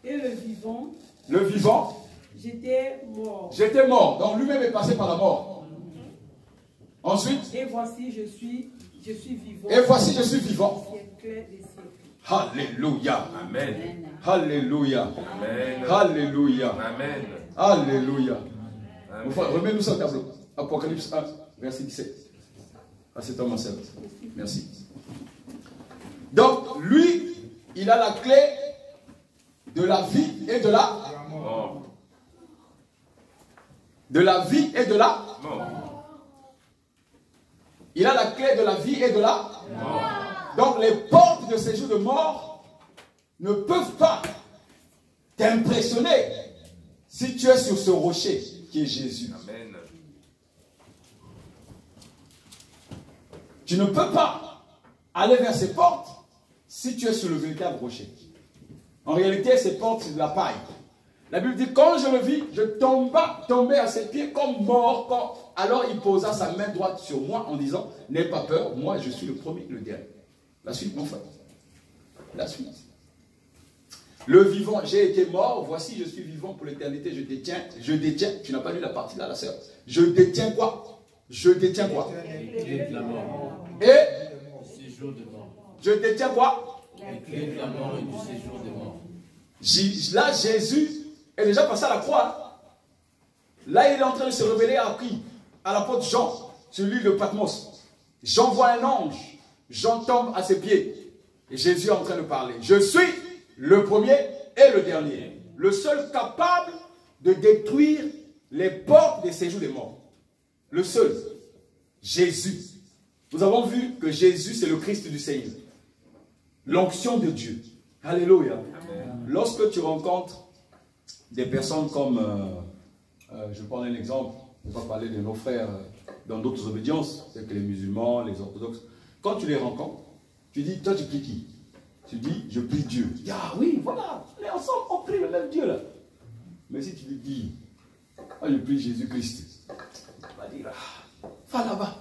Et le vivant. Le vivant. J'étais mort. J'étais mort. Donc lui-même est passé par la mort. Ensuite. Et voici, je suis vivant. Et voici, je suis vivant. Siècle des siècles. Alléluia. Amen. Alléluia. Amen. Alléluia. Amen. Alléluia. Remets-nous ça au tableau. Apocalypse 1, verset 17. À cet homme en service. Merci. Donc, lui, il a la clé de la vie et de la mort. De la vie et de la mort. Il a la clé de la vie et de la mort. Donc les portes de ces jours de mort ne peuvent pas t'impressionner si tu es sur ce rocher qui est Jésus. Amen. Tu ne peux pas aller vers ces portes si tu es sur le véritable rocher. En réalité, ces portes, c'est de la paille. La Bible dit, quand je le vis, je tombais à ses pieds comme mort. Alors il posa sa main droite sur moi en disant, n'aie pas peur, moi je suis le premier, le dernier. La suite, mon frère. La suite. Le vivant, j'ai été mort, voici je suis vivant pour l'éternité, je détiens, tu n'as pas lu la partie là, la sœur. Je détiens quoi? Je détiens quoi? Les clés de la mort. Et du séjour de mort. Je détiens quoi? Les clés de la mort et du séjour de mort. Là, Jésus est déjà passé à la croix. Là, il est en train de se révéler à qui? À l'apôtre Jean, sur l'île de Patmos. Jean voit un ange. Jean tombe à ses pieds. Et Jésus est en train de parler. Je suis le premier et le dernier. Le seul capable de détruire les portes des séjours des morts. Le seul. Jésus. Nous avons vu que Jésus, c'est le Christ du Seigneur. L'onction de Dieu. Alléluia. Lorsque tu rencontres des personnes comme, je vais prendre un exemple, on va parler de nos frères dans d'autres obédiences, c'est que les musulmans, les orthodoxes. Quand tu les rencontres, tu dis, toi tu pries qui? Tu dis, je prie Dieu. Tu dis, ah oui, voilà, on est ensemble, on prie le même Dieu là. Mais si tu lui dis, ah, je prie Jésus-Christ, il va dire, ah, va là-bas.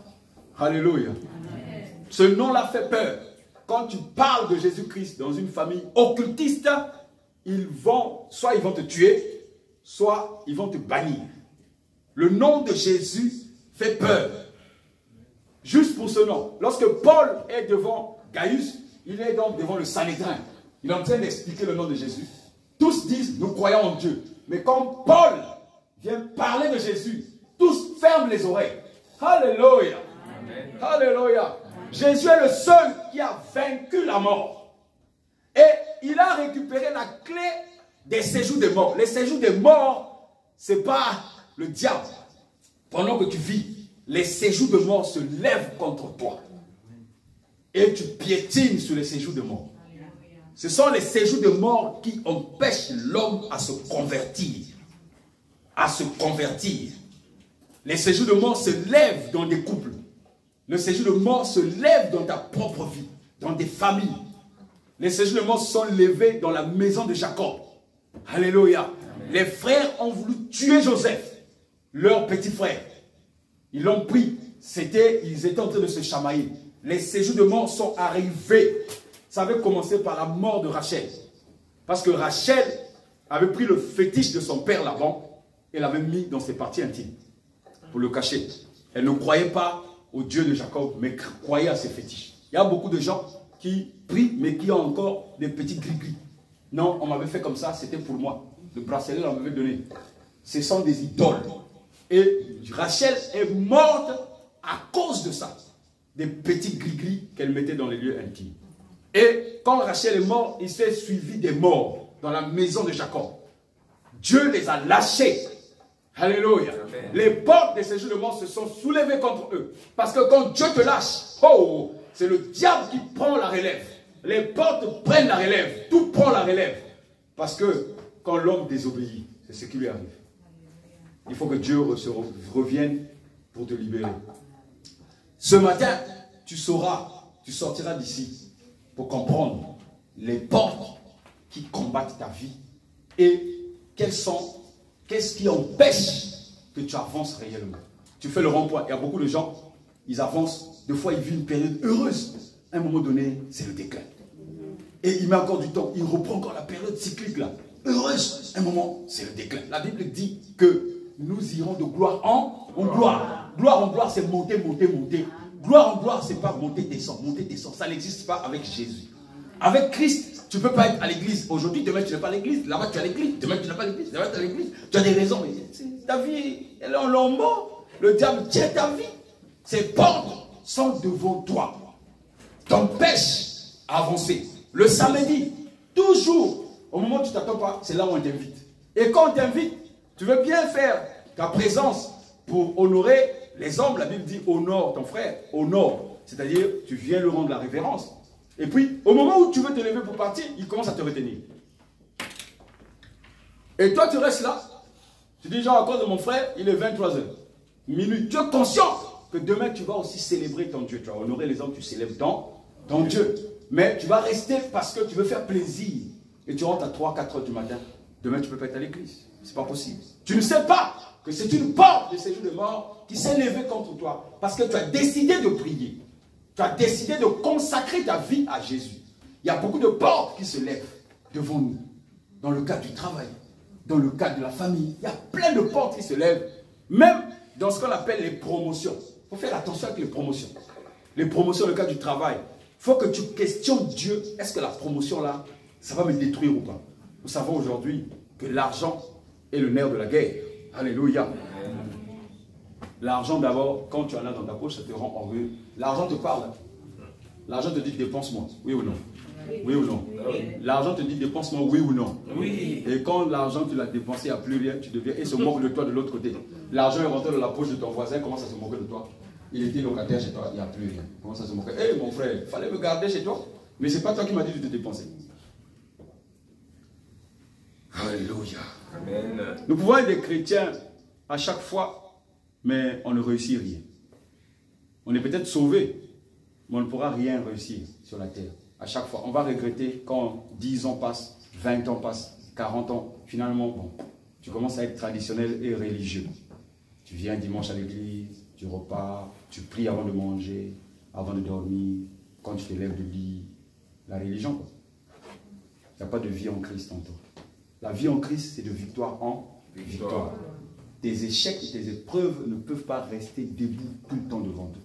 Alléluia. Ce nom-là fait peur. Quand tu parles de Jésus-Christ dans une famille occultiste, soit ils vont te tuer, soit ils vont te bannir. Le nom de Jésus fait peur. Juste pour ce nom. Lorsque Paul est devant Gaius, il est donc devant le Sanhédrin. Il est en train d'expliquer le nom de Jésus. Tous disent, nous croyons en Dieu. Mais quand Paul vient parler de Jésus, tous ferment les oreilles. Alléluia. Alléluia. Jésus est le seul qui a vaincu la mort. Et il a récupéré la clé des séjours des morts. Les séjours des morts, ce n'est pas le diable. Pendant que tu vis, les séjours de mort se lèvent contre toi. Et tu piétines sur les séjours de mort. Ce sont les séjours de mort qui empêchent l'homme à se convertir. À se convertir. Les séjours de mort se lèvent dans des couples. Le séjour de mort se lève dans ta propre vie, dans des familles. Les séjours de mort sont levés dans la maison de Jacob. Alléluia. Amen. Les frères ont voulu tuer Joseph, leur petit frère. Ils l'ont pris. Ils étaient en train de se chamailler. Les séjours de mort sont arrivés. Ça avait commencé par la mort de Rachel. Parce que Rachel avait pris le fétiche de son père Laban et l'avait mis dans ses parties intimes pour le cacher. Elle ne croyait pas au Dieu de Jacob, mais croyait à ses fétiches. Il y a beaucoup de gens qui prient, mais qui ont encore des petits gris-gris. Non, on m'avait fait comme ça, c'était pour moi. Le bracelet, on m'avait donné. Ce sont des idoles. Et Rachel est morte à cause de ça. Des petits gris-gris qu'elle mettait dans les lieux intimes. Et quand Rachel est morte, il s'est suivi des morts dans la maison de Jacob. Dieu les a lâchés. Alléluia. Amen. Les portes des séjours de mort se sont soulevées contre eux. Parce que quand Dieu te lâche, oh, c'est le diable qui prend la relève. Les portes prennent la relève. Tout prend la relève. Parce que quand l'homme désobéit, c'est ce qui lui arrive. Il faut que Dieu revienne pour te libérer. Ce matin, tu sauras, tu sortiras d'ici pour comprendre les portes qui combattent ta vie et qu'est-ce qui empêche que tu avances réellement. Tu fais le rond-point. Il y a beaucoup de gens, ils avancent. Des fois, ils vivent une période heureuse. À un moment donné, c'est le déclin. Et il met encore du temps. Il reprend encore la période cyclique là. Heureuse. Un moment, c'est le déclin. La Bible dit que nous irons de gloire en gloire. Gloire en gloire, c'est monter, monter, monter. Gloire en gloire, c'est pas monter, descendre, monter, descendre. Ça n'existe pas avec Jésus. Avec Christ, tu ne peux pas être à l'église. Aujourd'hui, demain, tu n'es pas à l'église. Là-bas, tu es à l'église. Demain, tu n'es pas à l'église. Demain, tu es à l'église. Tu as des raisons. Mais ta vie, elle est en lambeau. Le diable tient ta vie. Ses portes sont devant toi. T'empêche à avancer. Le samedi, toujours, au moment où tu ne t'attends pas, c'est là où on t'invite. Et quand on t'invite, tu veux bien faire ta présence pour honorer les hommes. La Bible dit honore ton frère. Honore. C'est-à-dire, tu viens lui rendre la révérence. Et puis, au moment où tu veux te lever pour partir, il commence à te retenir. Et toi, tu restes là. Tu dis, genre, à cause de mon frère, il est 23h. Minuit. Tu es conscient que demain, tu vas aussi célébrer ton Dieu. Tu vas honorer les hommes, tu célèbres ton Dieu. Mais tu vas rester parce que tu veux faire plaisir. Et tu rentres à 3-4 heures du matin. Demain, tu ne peux pas être à l'église. Ce n'est pas possible. Tu ne sais pas que c'est une porte de séjour de mort qui s'est levée contre toi. Parce que tu as décidé de prier. Tu as décidé de consacrer ta vie à Jésus. Il y a beaucoup de portes qui se lèvent devant nous. Dans le cadre du travail, dans le cadre de la famille. Il y a plein de portes qui se lèvent. Même dans ce qu'on appelle les promotions. Il faut faire attention avec les promotions. Les promotions dans le cadre du travail. Il faut que tu questionnes Dieu. Est-ce que la promotion là, ça va me détruire ou pas? Nous savons aujourd'hui que l'argent est le nerf de la guerre. Alléluia. L'argent d'abord, quand tu en as dans ta poche, ça te rend orgueilleux. L'argent te parle. L'argent te dit dépense-moi. Oui ou non? Oui ou non? L'argent te dit dépense-moi, oui ou non? Oui. Et quand l'argent tu l'as dépensé, il n'y a plus rien, tu deviens et se moque de toi de l'autre côté. L'argent est rentré dans la poche de ton voisin, commence à se moquer de toi. Il était locataire chez toi, il n'y a plus rien. Commence à se moquer. Hé mon frère, il fallait me garder chez toi. Mais ce n'est pas toi qui m'as dit de te dépenser. Alléluia. Amen. Nous pouvons être des chrétiens à chaque fois, mais on ne réussit rien. On est peut-être sauvé, mais on ne pourra rien réussir sur la terre. À chaque fois, on va regretter quand 10 ans passent, 20 ans passent, 40 ans. Finalement, bon, tu commences à être traditionnel et religieux. Tu viens dimanche à l'église, tu repars, tu pries avant de manger, avant de dormir, quand tu te lèves du lit. La religion, quoi. Il n'y a pas de vie en Christ en toi. La vie en Christ, c'est de victoire en victoire. Tes échecs et tes épreuves ne peuvent pas rester debout tout le temps devant toi.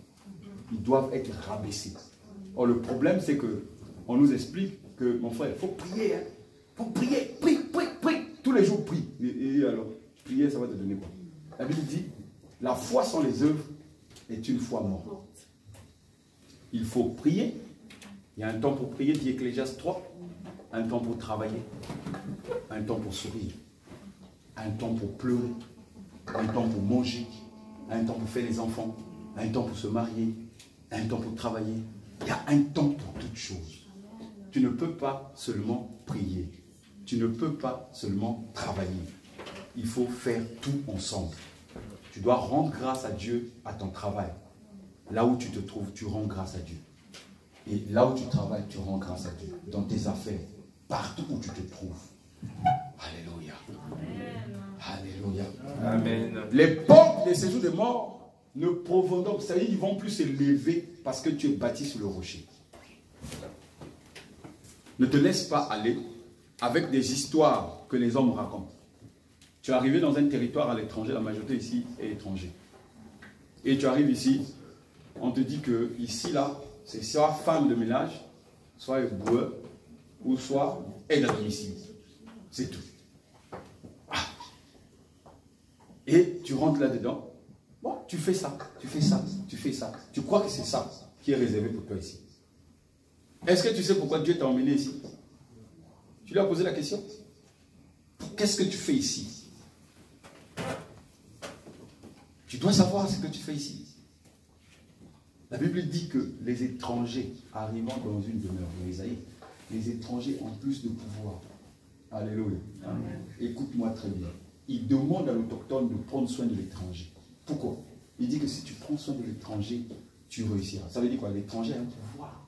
Ils doivent être rabaissés. Or, le problème, c'est que on nous explique que, mon frère, il faut prier. Hein. Il faut prier. Prie. Tous les jours, prie. Et alors, prier, ça va te donner quoi? La Bible dit, la foi sans les œuvres est une foi morte. Il faut prier. Il y a un temps pour prier, dit Ecclésiaste 3. Un temps pour travailler. Un temps pour sourire. Un temps pour pleurer. Un temps pour manger. Un temps pour faire les enfants. Un temps pour se marier. Un temps pour travailler. Il y a un temps pour toutes choses. Tu ne peux pas seulement prier. Tu ne peux pas seulement travailler. Il faut faire tout ensemble. Tu dois rendre grâce à Dieu à ton travail. Là où tu te trouves, tu rends grâce à Dieu. Et là où tu travailles, tu rends grâce à Dieu. Dans tes affaires, partout où tu te trouves. Alléluia. Alléluia. Amen. Les portes des séjours de mort ne proviendront, c'est-à-dire qu'ils vont plus se lever parce que tu es bâti sur le rocher. Ne te laisse pas aller avec des histoires que les hommes racontent. Tu es arrivé dans un territoire à l'étranger, la majorité ici est étranger. Et tu arrives ici, on te dit que ici, là, c'est soit femme de ménage, soit éboueur, ou soit aide à domicile. C'est tout. Ah. Et tu rentres là-dedans. Bon, tu fais ça, tu fais ça, tu fais ça. Tu crois que c'est ça qui est réservé pour toi ici. Est-ce que tu sais pourquoi Dieu t'a emmené ici? Tu lui as posé la question? Qu'est-ce que tu fais ici? Tu dois savoir ce que tu fais ici. La Bible dit que les étrangers arrivant dans une demeure, dans Isaïe, les étrangers ont plus de pouvoir. Alléluia. Écoute-moi très bien. Il demande à l'autochtone de prendre soin de l'étranger. Pourquoi? Il dit que si tu prends soin de l'étranger, tu réussiras. Ça veut dire quoi? L'étranger a un pouvoir.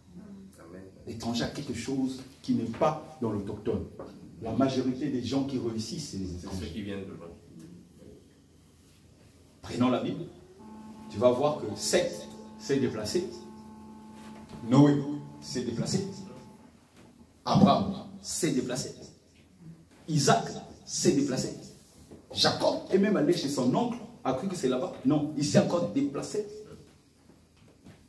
L'étranger a quelque chose qui n'est pas dans l'autochtone. La majorité des gens qui réussissent, c'est les étrangers. C'est ceux qui viennent de loin. Prenons la Bible. Tu vas voir que Seth s'est déplacé. Noé s'est déplacé. Abraham s'est déplacé. Isaac s'est déplacé. Jacob est même allé chez son oncle, a cru que c'est là-bas. Non, il s'est encore déplacé.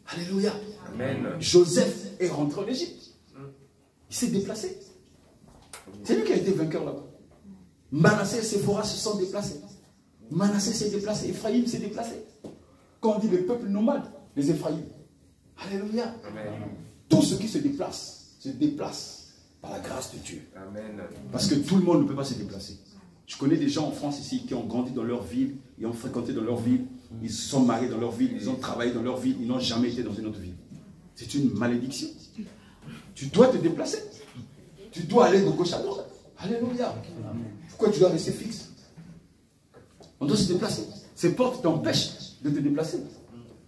Alléluia. Amen. Joseph est rentré en Égypte. Il s'est déplacé. C'est lui qui a été vainqueur là-bas. Manassé et Séphora se sont déplacés. Manassé s'est déplacé. Ephraïm s'est déplacé. Quand on dit le peuple nomade, les Ephraïm. Alléluia. Amen. Tout ce qui se déplace par la grâce de Dieu. Amen. Parce que tout le monde ne peut pas se déplacer. Je connais des gens en France ici qui ont grandi dans leur ville, ils ont fréquenté dans leur ville, ils se sont mariés dans leur ville, ils ont travaillé dans leur ville, ils n'ont jamais été dans une autre ville. C'est une malédiction. Tu dois te déplacer. Tu dois aller de gauche à droite. Alléluia. Pourquoi tu dois rester fixe? On doit se déplacer. Ces portes t'empêchent de te déplacer.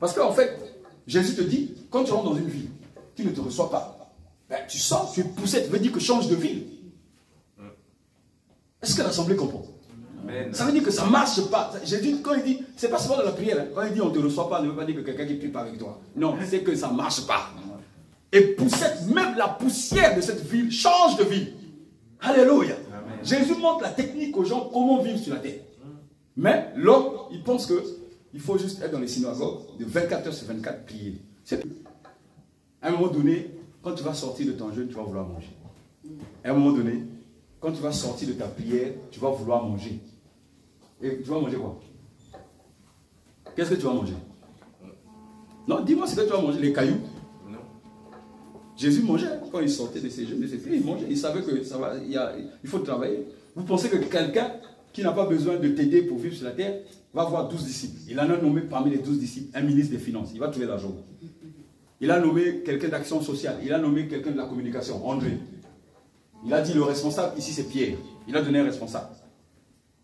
Parce qu'en fait, Jésus te dit, quand tu rentres dans une ville, qui ne te reçoit pas, ben, tu sors, tu es poussé, tu veux dire que change de ville. Est-ce que l'Assemblée comprend? Amen. Ça veut dire que ça ne marche pas. Jésus, quand il dit, c'est pas seulement dans la prière, hein. Quand il dit on ne te reçoit pas, ne veut pas dire que quelqu'un qui ne prie pas avec toi. Non, c'est que ça ne marche pas. Et même la poussière de cette ville change de vie. Alléluia. Amen. Jésus montre la technique aux gens comment vivre sur la terre. Mais l'homme, il pense qu'il faut juste être dans les synagogues de 24 heures sur 24 prier. À un moment donné, quand tu vas sortir de ton jeûne, tu vas vouloir manger. À un moment donné, quand tu vas sortir de ta prière, tu vas vouloir manger. Et tu vas manger quoi? Qu'est-ce que tu vas manger? Non, dis-moi ce que tu vas manger. Les cailloux? Non. Jésus mangeait quand il sortait de ses jeûnes, de ses prières. Il mangeait. Il savait que ça va, il faut travailler. Vous pensez que quelqu'un qui n'a pas besoin de t'aider pour vivre sur la terre va avoir 12 disciples. Il en a nommé parmi les 12 disciples un ministre des Finances. Il va trouver l'argent. Il a nommé quelqu'un d'action sociale. Il a nommé quelqu'un de la communication, André. Il a dit le responsable, ici c'est Pierre. Il a donné un responsable.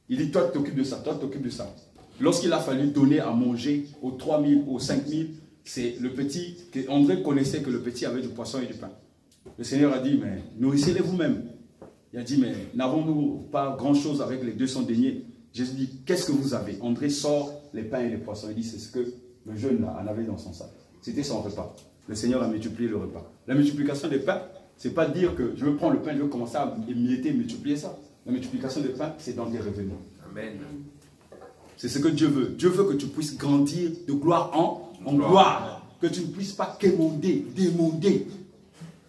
Il dit toi tu t'occupes de ça, toi tu t'occupes de ça. Lorsqu'il a fallu donner à manger aux 3000, aux 5000, c'est le petit, André connaissait que le petit avait du poisson et du pain. Le Seigneur a dit, mais nourrissez-les vous-même. Il a dit, mais n'avons-nous pas grand-chose avec les 200 deniers? Jésus dit, qu'est-ce que vous avez? André sort les pains et les poissons. Il dit, c'est ce que le jeune là en avait dans son sac. C'était son repas. Le Seigneur a multiplié le repas. La multiplication des pains, ce n'est pas dire que je veux prendre le pain, je veux commencer à émietter, multiplier ça. La multiplication des pains, c'est dans des revenus. Amen. C'est ce que Dieu veut. Dieu veut que tu puisses grandir de gloire en gloire. Que tu ne puisses pas quémander, démonder.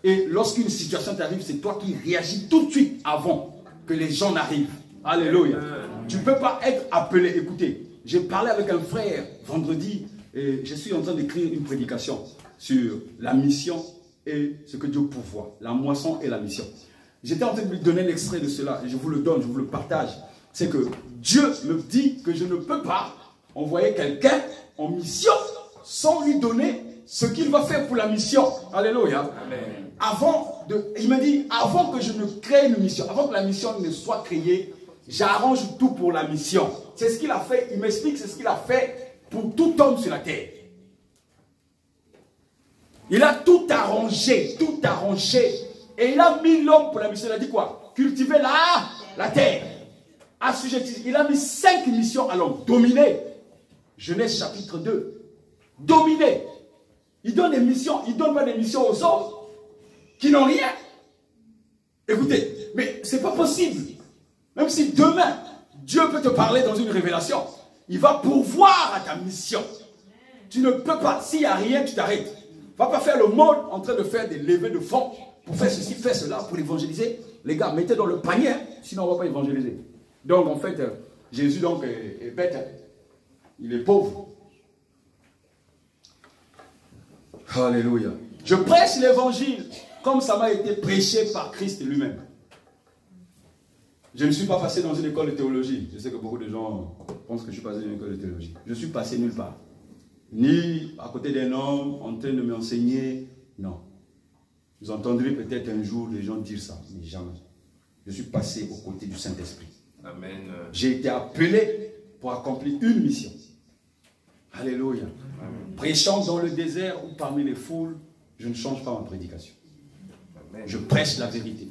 Et lorsqu'une situation t'arrive, c'est toi qui réagis tout de suite avant que les gens n'arrivent. Alléluia. Tu ne peux pas être appelé. Écoutez, j'ai parlé avec un frère vendredi et je suis en train d'écrire une prédication sur la mission et ce que Dieu pourvoit. La moisson et la mission. J'étais en train de lui donner l'extrait de cela et je vous le donne, je vous le partage. C'est que Dieu me dit que je ne peux pas envoyer quelqu'un en mission sans lui donner ce qu'il va faire pour la mission. Alléluia. Amen. Il me dit, avant que je ne crée une mission, avant que la mission ne soit créée, j'arrange tout pour la mission. C'est ce qu'il a fait, il m'explique, c'est ce qu'il a fait pour tout homme sur la terre. Il a tout arrangé, et il a mis l'homme pour la mission. Il a dit quoi? Cultiver la terre. Assujettir. Il a mis 5 missions à l'homme. Dominer. Genèse chapitre 2. Dominer. Il donne des missions, il ne donne pas des missions aux hommes qui n'ont rien. Écoutez, mais ce n'est pas possible. Même si demain, Dieu peut te parler dans une révélation, il va pourvoir à ta mission. Tu ne peux pas, s'il n'y a rien, tu t'arrêtes. Va pas faire le monde en train de faire des levées de fonds pour faire ceci, faire cela, pour évangéliser. Les gars, mettez dans le panier, hein, sinon on ne va pas évangéliser. Donc en fait, Jésus donc est bête, hein. Il est pauvre. Alléluia. Je prêche l'évangile comme ça m'a été prêché par Christ lui-même. Je ne suis pas passé dans une école de théologie. Je sais que beaucoup de gens pensent que je suis passé dans une école de théologie. Je suis passé nulle part. Ni à côté d'un homme en train de m'enseigner. Non. Vous entendrez peut-être un jour les gens dire ça, mais jamais. Je suis passé aux côtés du Saint-Esprit. Amen. J'ai été appelé pour accomplir une mission. Alléluia. Amen. Prêchant dans le désert ou parmi les foules, je ne change pas ma prédication. Amen. Je prêche la vérité.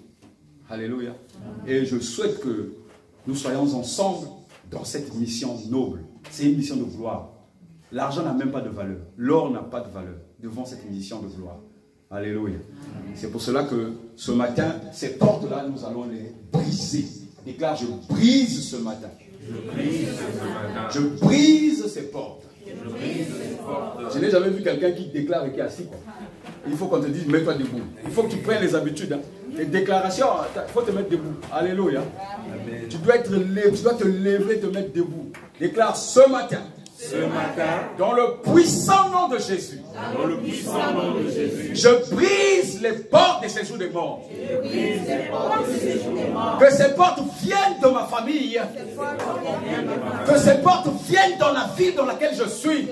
Alléluia. Amen. Et je souhaite que nous soyons ensemble dans cette mission noble. C'est une mission de gloire. L'argent n'a même pas de valeur. L'or n'a pas de valeur devant cette mission de gloire. Alléluia. C'est pour cela que ce matin, ces portes-là, nous allons les briser. Déclare, je brise ce matin. Je brise ces portes. Je n'ai jamais vu quelqu'un qui déclare et qui est assis. Il faut qu'on te dise, mets-toi debout. Il faut que tu prennes les habitudes. Hein. Les déclarations, il faut te mettre debout. Alléluia. Amen. Tu dois te lever, te mettre debout. Déclare ce matin. Dans le puissant nom de Jésus, je brise les portes des séjours des morts. Que ces portes viennent de ma famille. Que ces portes viennent dans la ville dans laquelle je suis.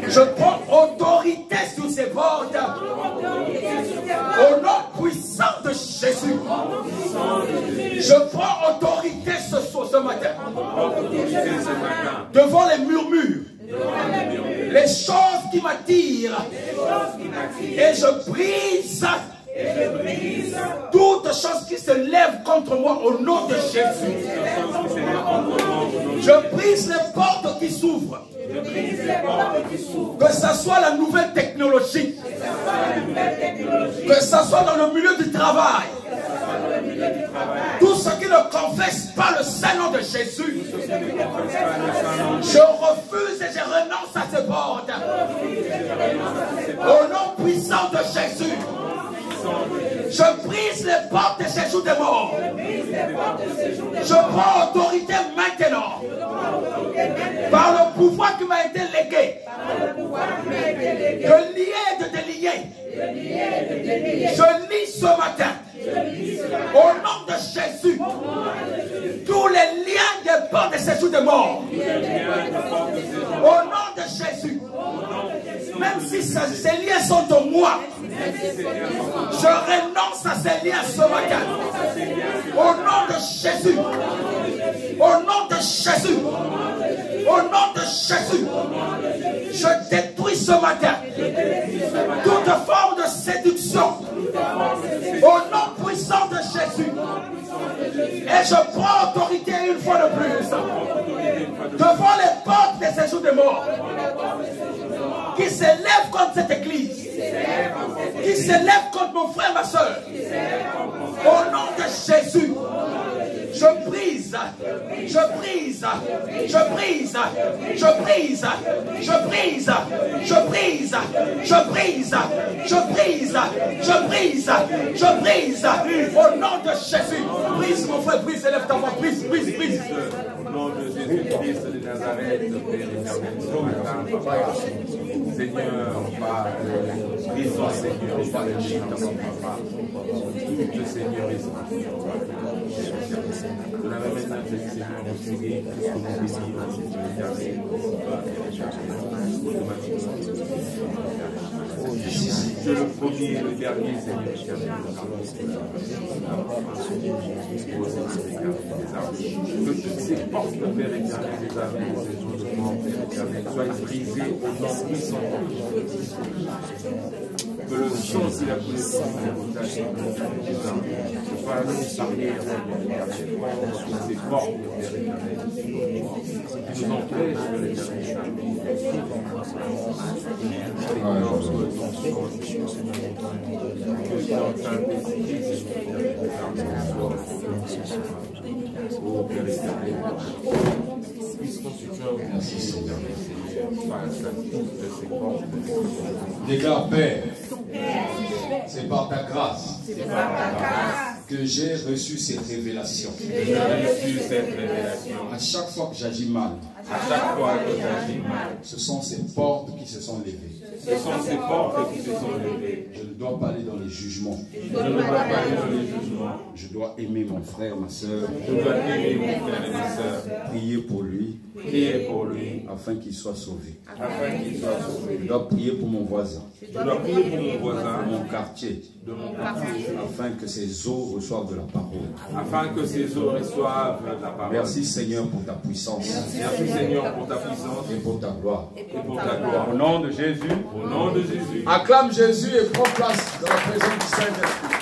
Je prends autorité sur ces portes. Au nom puissant de Jésus. Je prends autorité ce matin. Devant les murmures, les choses qui m'attirent, et je brise toutes choses qui se lèvent contre moi au nom de Jésus. Je brise les portes qui s'ouvrent. Que ce soit la nouvelle technologie. Que ce soit dans le milieu du travail. Tout ce qui ne confesse pas le Saint-Nom de Jésus. Je refuse et je renonce à ces portes. Au nom puissant de Jésus. Je brise les portes de séjour des morts. Je prends autorité maintenant. Par le pouvoir qui m'a été légué. De lier et de délier. Je lis ce matin. Au nom de Jésus. Tous les liens des portes de séjour des morts. Au nom de Jésus. Même si ces liens sont en moi. Je renonce à ces liens ce matin. Au nom de Jésus. Au nom de Jésus. Au nom de Jésus. Je détruis ce matin toute forme de séduction. Au nom puissant de Jésus. Et je prends autorité une fois de plus devant les portes des séjours des morts qui s'élèvent contre cette église, qui s'élèvent contre mon frère et ma soeur. Au nom de Jésus, je brise, je brise, je brise, je brise, je brise, je brise, je brise, je brise, je brise, je brise. Au nom de Jésus, brise mon frère, brise, élève ta voix, brise, brise, brise. Au nom de Jésus-Christ de Nazareth, Père éternel, Seigneur, par brisons, Seigneur, par le chien de mon papa, tout le Seigneur est nous l'avons maintenant, Seigneur, retiré tout ce que nous désirons, c'est le premier et le dernier, Seigneur, que toutes ces portes, Père éternel, des armées, des jours de mort, Père éternel, soient brisées au nom puissant de Jésus. Que le sang s'il a coulé sur les otages des armées, je parle de barrières, sur ces portes, Père éternel, qui nous empêchent, Père éternel, Déclare, Père, c'est par ta grâce que j'ai reçu ces révélations. À chaque fois que j'agis mal, ce sont ces portes qui se sont levées. Ce sont ces portes qui se sont levées. Je ne dois pas aller dans les jugements. Je ne dois pas aller dans les jugements. Je dois aimer mon frère, ma soeur. Je dois aimer mon frère et ma soeur. Prier pour lui. Prier pour lui. Afin qu'il soit sauvé. Afin qu'il soit sauvé. Je dois prier pour mon voisin. Je dois prier pour mon voisin. De mon quartier. De mon quartier. Afin que ses eaux reçoivent de la parole. Afin que ses eaux reçoivent de la parole. Merci Seigneur pour ta puissance. Merci Seigneur pour ta puissance. Et pour ta gloire. Et pour ta gloire. Au nom de Jésus. Au nom de Jésus. Acclame Jésus et prends place dans la présence du Saint-Esprit.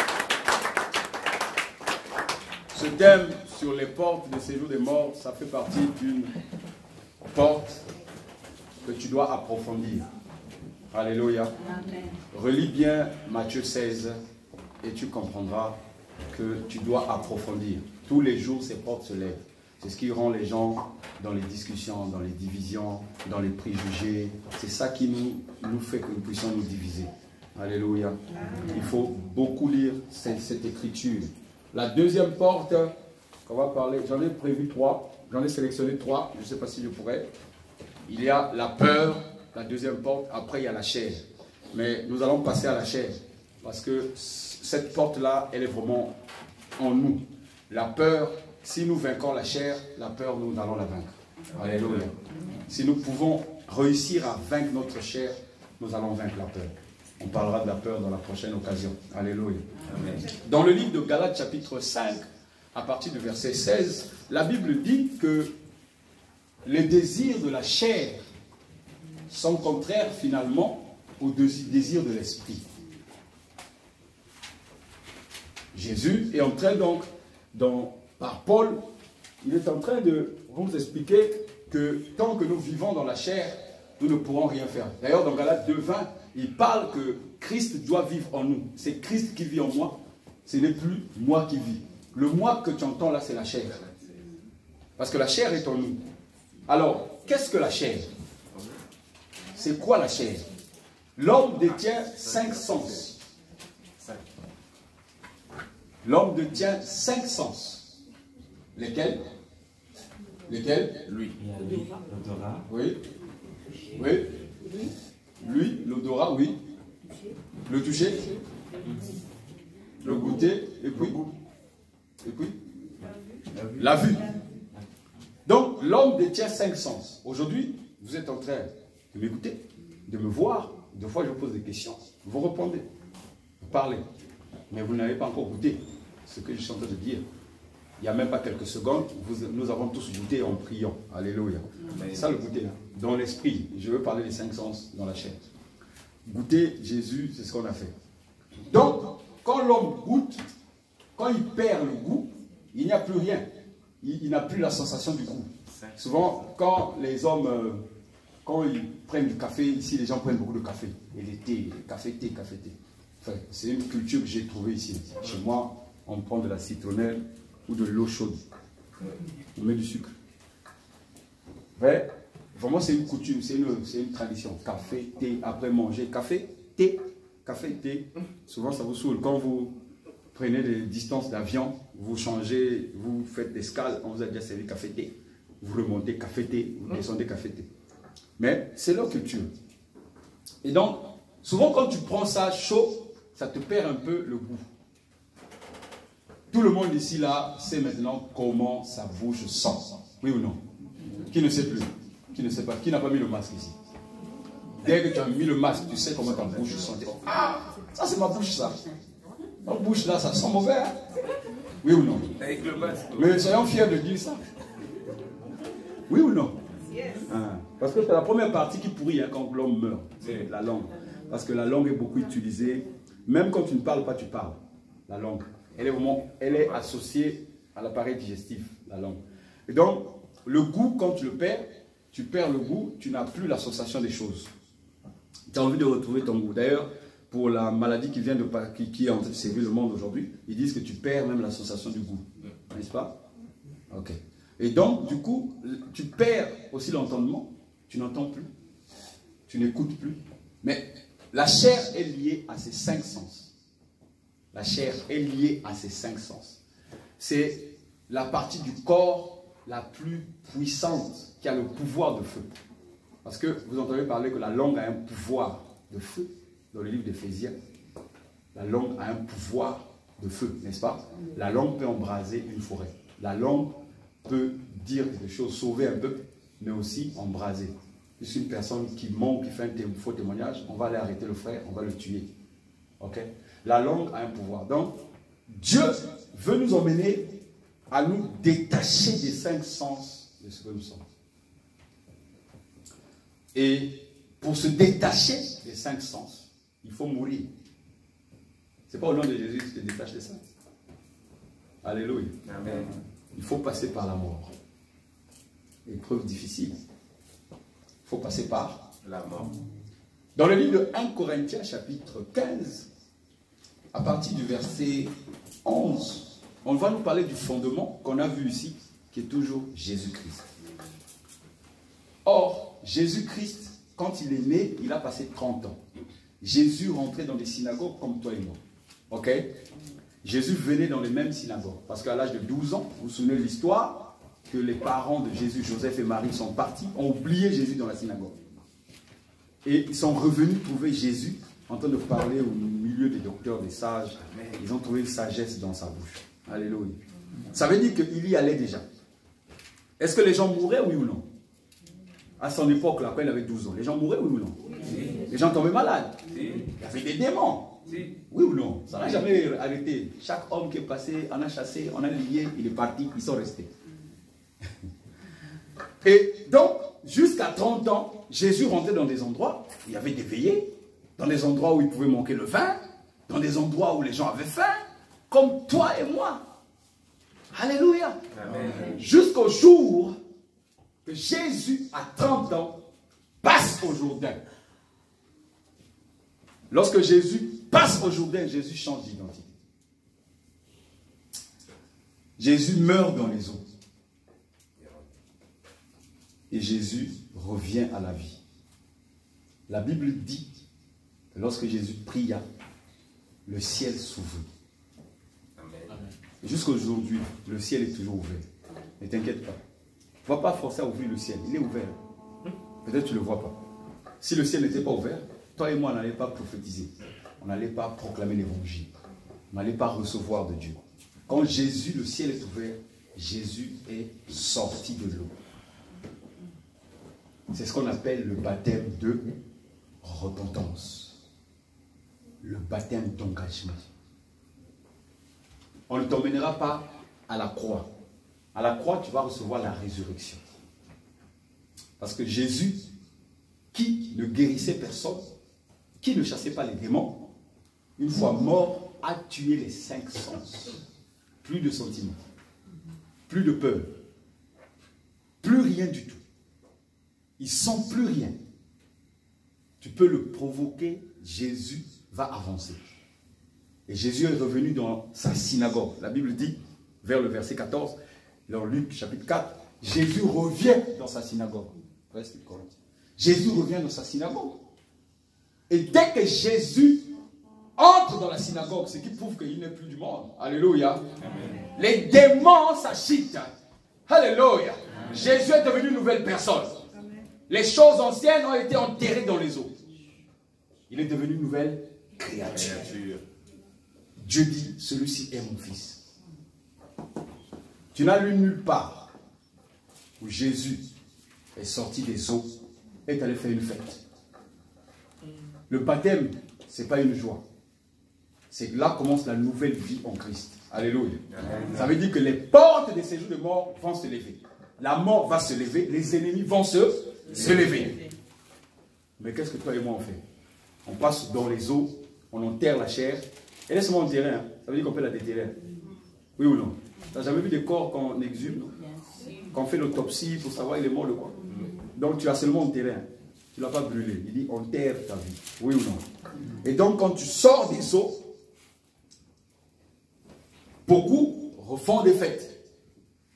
Ce thème sur les portes de séjour des morts, ça fait partie d'une porte que tu dois approfondir. Alléluia. Amen. Relis bien Matthieu 16 et tu comprendras que tu dois approfondir. Tous les jours, ces portes se lèvent. C'est ce qui rend les gens dans les discussions, dans les divisions, dans les préjugés. C'est ça qui nous fait que nous puissions nous diviser. Alléluia. Il faut beaucoup lire cette écriture. La deuxième porte qu'on va parler, j'en ai prévu 3, j'en ai sélectionné 3, je ne sais pas si je pourrais. Il y a la peur, la deuxième porte, après il y a la chair. Mais nous allons passer à la chair, parce que cette porte-là, elle est vraiment en nous. La peur, si nous vainquons la chair, la peur, nous allons la vaincre. Alléluia. Si nous pouvons réussir à vaincre notre chair, nous allons vaincre la peur. On parlera de la peur dans la prochaine occasion. Alléluia. Amen. Dans le livre de Galates chapitre 5, à partir du verset 16, la Bible dit que les désirs de la chair sont contraires finalement aux désirs de l'esprit. Jésus est en train donc, par Paul, il est en train de vous expliquer que tant que nous vivons dans la chair, nous ne pourrons rien faire. D'ailleurs, dans Galates 2:20, il parle que Christ doit vivre en nous. C'est Christ qui vit en moi, ce n'est plus moi qui vis. Le moi que tu entends là, c'est la chair. Parce que la chair est en nous. Alors, qu'est-ce que la chair? C'est quoi la chair? L'homme détient 5 sens. L'homme détient 5 sens. Lesquels? Lesquels? Lui. L'odorat. Oui. Oui. Lui, l'odorat, oui. Le toucher. Le goûter. Et puis la vue. Donc, l'homme détient 5 sens. Aujourd'hui, vous êtes en train de m'écouter, de me voir. Deux fois, je vous pose des questions. Vous répondez. Vous parlez. Mais vous n'avez pas encore goûté ce que je suis en train de dire. Il n'y a même pas quelques secondes, nous avons tous goûté en priant. Alléluia. C'est ça le goûter. Dans l'esprit, je veux parler des 5 sens dans la chair. Goûter Jésus, c'est ce qu'on a fait. Donc, quand l'homme goûte, quand il perd le goût, il n'y a plus rien. Il n'a plus la sensation du goût. Souvent, quand les hommes, quand ils prennent du café, ici les gens prennent beaucoup de café. Et des thés, café, thé. Enfin, c'est une culture que j'ai trouvée ici. Chez moi, on prend de la citronnelle ou de l'eau chaude. On met du sucre. Ouais, vraiment, c'est une coutume, c'est une tradition. Café, thé, après manger, café, thé. Souvent, ça vous saoule. Quand vous prenez des distances d'avion, vous changez, vous faites escale, on vous a déjà servi café, thé. Vous remontez café, thé, vous descendez café, thé. Mais c'est leur culture. Et donc, souvent, quand tu prends ça chaud, ça te perd un peu le goût. Tout le monde ici, là, sait maintenant comment sa bouche sent. Oui ou non? Qui ne sait plus? Qui ne sait pas? Qui n'a pas mis le masque ici? Dès que tu as mis le masque, tu sais comment ta bouche sent. Ah, ça c'est ma bouche, ça. Ma bouche, là, ça sent mauvais. Hein? Oui ou non? Avec le masque. Mais soyons fiers de dire ça. Oui ou non? Ah, parce que c'est la première partie qui pourrit hein, quand l'homme meurt. C'est la langue. Parce que la langue est beaucoup utilisée. Même quand tu ne parles pas, tu parles. La langue. Elle est associée à l'appareil digestif, la langue. Et donc, le goût, quand tu le perds, tu perds le goût, tu n'as plus la sensation des choses. Tu as envie de retrouver ton goût. D'ailleurs, pour la maladie qui vient qui est en train de sévir le monde aujourd'hui, ils disent que tu perds même la sensation du goût. N'est-ce pas? Ok. Et donc, du coup, tu perds aussi l'entendement, tu n'entends plus, tu n'écoutes plus. Mais la chair est liée à ces 5 sens. La chair est liée à ces 5 sens. C'est la partie du corps la plus puissante qui a le pouvoir de feu. Parce que vous entendez parler que la langue a un pouvoir de feu. Dans le livre d'Éphésiens, la langue a un pouvoir de feu, n'est-ce pas? La langue peut embraser une forêt. La langue peut dire des choses, sauver un peuple, mais aussi embraser. Si une personne qui ment, qui fait un faux témoignage, on va aller arrêter le frère, on va le tuer. Ok? La langue a un pouvoir. Donc, Dieu veut nous emmener à nous détacher des 5 sens de ce que nous sommes. Et pour se détacher des 5 sens, il faut mourir. Ce n'est pas au nom de Jésus que tu te détaches de ça. Alléluia. Amen. Il faut passer par la mort. Épreuve difficile. Il faut passer par la mort. Dans le livre de 1 Corinthiens, chapitre 15, à partir du verset 11, on va nous parler du fondement qu'on a vu ici, qui est toujours Jésus-Christ. Or, Jésus-Christ, quand il est né, il a passé 30 ans. Jésus rentrait dans des synagogues comme toi et moi. Ok? Jésus venait dans les mêmes synagogues. Parce qu'à l'âge de 12 ans, vous vous souvenez de l'histoire, que les parents de Jésus, Joseph et Marie, sont partis, ont oublié Jésus dans la synagogue. Et ils sont revenus trouver Jésus en train de parler au milieu des docteurs, des sages. Ils ont trouvé une sagesse dans sa bouche. Alléluia. Ça veut dire qu'il y allait déjà. Est-ce que les gens mouraient, oui ou non? À son époque, là, quand il avait 12 ans, les gens mouraient, oui ou non? Les gens tombaient malades. Il y avait des démons. Oui ou non? Ça n'a jamais arrêté. Chaque homme qui est passé, on a chassé, on a lié, il est parti, ils sont restés. Et donc, jusqu'à 30 ans, Jésus rentrait dans des endroits où il y avait des veillées, dans des endroits où il pouvait manquer le vin, dans des endroits où les gens avaient faim. comme toi et moi. Alléluia. Jusqu'au jour que Jésus, à 30 ans, passe au Jourdain. Lorsque Jésus passe au Jourdain, Jésus change d'identité. Jésus meurt dans les eaux. Et Jésus revient à la vie. La Bible dit que lorsque Jésus pria, le ciel s'ouvrit. Jusqu'aujourd'hui, le ciel est toujours ouvert. Ne t'inquiète pas. Tu ne vas pas forcer à ouvrir le ciel. Il est ouvert. Peut-être que tu ne le vois pas. Si le ciel n'était pas ouvert, toi et moi, on n'allait pas prophétiser. On n'allait pas proclamer l'évangile. On n'allait pas recevoir de Dieu. Quand Jésus, le ciel est ouvert, Jésus est sorti de l'eau. C'est ce qu'on appelle le baptême de repentance. Le baptême d'engagement. On ne t'emmènera pas à la croix. À la croix, tu vas recevoir la résurrection. Parce que Jésus, qui ne guérissait personne, qui ne chassait pas les démons, une fois mort, a tué les 5 sens. Plus de sentiments, plus de peur, plus rien du tout. Il ne sent plus rien. Tu peux le provoquer, Jésus va avancer. Et Jésus est revenu dans sa synagogue. La Bible dit, vers le verset 14, dans Luc chapitre 4, Jésus revient dans sa synagogue. Jésus revient dans sa synagogue. Et dès que Jésus entre dans la synagogue, ce qui prouve qu'il n'est plus du monde. Alléluia. Amen. Les démons s'agitent. Alléluia. Amen. Jésus est devenu une nouvelle personne. Amen. Les choses anciennes ont été enterrées dans les eaux. Il est devenu une nouvelle créature. Dieu dit, celui-ci est mon fils. Tu n'as lu nulle part où Jésus est sorti des eaux et est allé faire une fête. Le baptême, ce n'est pas une joie. C'est que là commence la nouvelle vie en Christ. Alléluia. Amen. Ça veut dire que les portes des séjours de mort vont se lever. La mort va se lever, les ennemis vont se lever. Mais qu'est-ce que toi et moi on fait? On passe dans les eaux, on enterre la chair. Et laisse-moi enterrer, hein. Ça veut dire qu'on peut la déterrer. Oui ou non? Tu n'as jamais vu des corps qu'on exhume? Qu'on fait l'autopsie pour savoir il est mort de quoi? Donc tu as seulement enterré. Hein. Tu ne l'as pas brûlé. Il dit enterre ta vie. Oui ou non? Et donc quand tu sors des eaux, beaucoup refont des fêtes.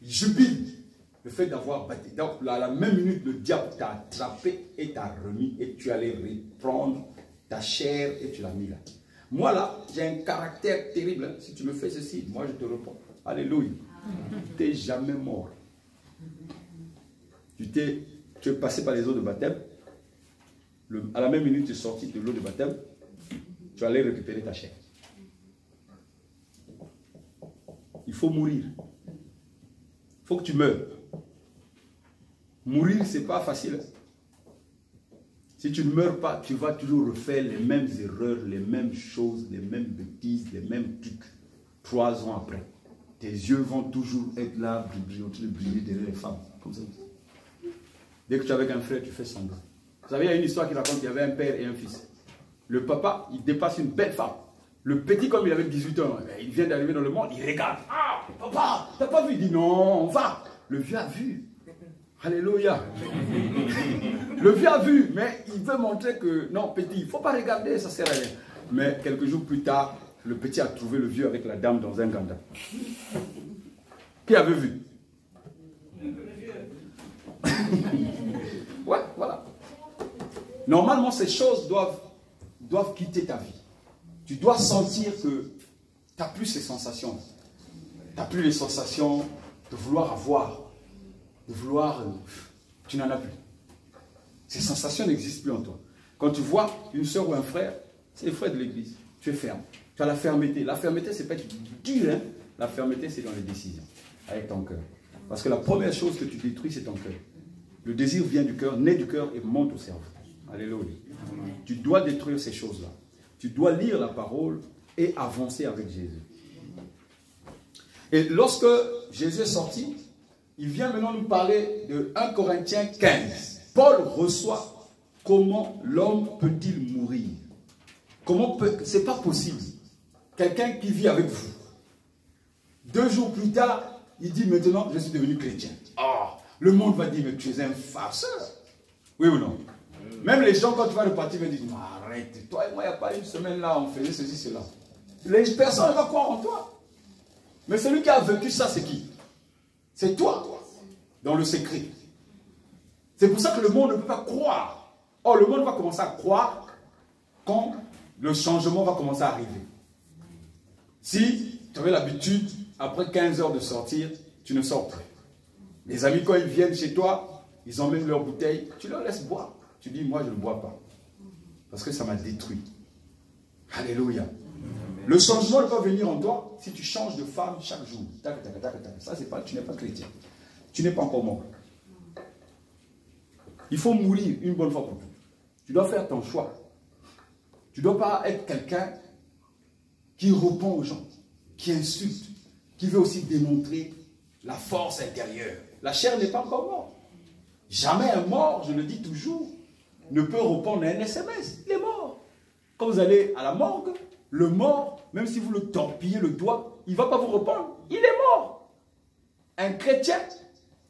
Ils jubilent le fait d'avoir battu. Donc, à la même minute, le diable t'a attrapé et t'a remis. Et tu allais reprendre ta chair et tu l'as mis là. Moi là, j'ai un caractère terrible. Hein. Si tu me fais ceci, moi je te réponds. Alléluia. Tu n'es jamais mort. Tu es passé par les eaux de baptême. À la même minute, tu es sorti de l'eau de baptême. Tu allais récupérer ta chair. Il faut mourir. Il faut que tu meurs. Mourir, ce n'est pas facile. Si tu ne meurs pas, tu vas toujours refaire les mêmes erreurs, les mêmes choses, les mêmes bêtises, les mêmes trucs. 3 ans après. Tes yeux vont toujours être là, briller derrière les femmes. Comme ça. Dès que tu es avec un frère, tu fais semblant. Vous savez, il y a une histoire qui raconte qu'il y avait un père et un fils. Le papa, il dépasse une belle femme. Le petit, comme il avait 18 ans, il vient d'arriver dans le monde, il regarde. Ah, papa, t'as pas vu? Il dit non, on va. Le vieux a vu. Alléluia. Le vieux a vu, mais il veut montrer que, non, petit, il ne faut pas regarder, ça sert à rien. Mais quelques jours plus tard, le petit a trouvé le vieux avec la dame dans un ganda. Qui avait vu? Ouais, voilà. Normalement, ces choses doivent quitter ta vie. Tu dois sentir que tu n'as plus ces sensations. Tu n'as plus les sensations de vouloir avoir, de vouloir... tu n'en as plus. Ces sensations n'existent plus en toi. Quand tu vois une soeur ou un frère, c'est les frères de l'église. Tu es ferme. Tu as la fermeté. La fermeté, ce n'est pas dur. Hein? La fermeté, c'est dans les décisions. Avec ton cœur. Parce que la première chose que tu détruis, c'est ton cœur. Le désir vient du cœur, naît du cœur et monte au cerveau. Alléluia. Tu dois détruire ces choses-là. Tu dois lire la parole et avancer avec Jésus. Et lorsque Jésus est sorti, il vient maintenant nous parler de 1 Corinthiens 15. Paul reçoit comment l'homme peut-il mourir. Comment peut... C'est pas possible. Quelqu'un qui vit avec vous, 2 jours plus tard, il dit maintenant, je suis devenu chrétien. Oh, le monde va dire, mais tu es un farceur. Oui ou non? Même les gens, quand tu vas repartir, vont dire, arrête, toi et moi, il n'y a pas une semaine là, on faisait ceci, cela. Les personnes vont croire en toi. Mais celui qui a vécu ça, c'est qui? C'est toi, dans le secret. C'est pour ça que le monde ne peut pas croire. Or, le monde va commencer à croire quand le changement va commencer à arriver. Si tu avais l'habitude, après 15 heures de sortir, tu ne sors plus. Les amis, quand ils viennent chez toi, ils emmènent leur bouteille, tu leur laisses boire. Tu dis, moi, je ne bois pas. Parce que ça m'a détruit. Alléluia. Le changement ne peut pas venir en toi si tu changes de femme chaque jour. Ça, c'est pas, tu n'es pas chrétien. Tu n'es pas encore mort. Il faut mourir une bonne fois pour toutes. Tu dois faire ton choix. Tu ne dois pas être quelqu'un qui répond aux gens, qui insulte, qui veut aussi démontrer la force intérieure. La chair n'est pas encore morte. Jamais un mort, je le dis toujours, ne peut répondre à un SMS. Il est mort. Quand vous allez à la morgue, le mort, même si vous le torpillez le doigt, il ne va pas vous répondre. Il est mort. Un chrétien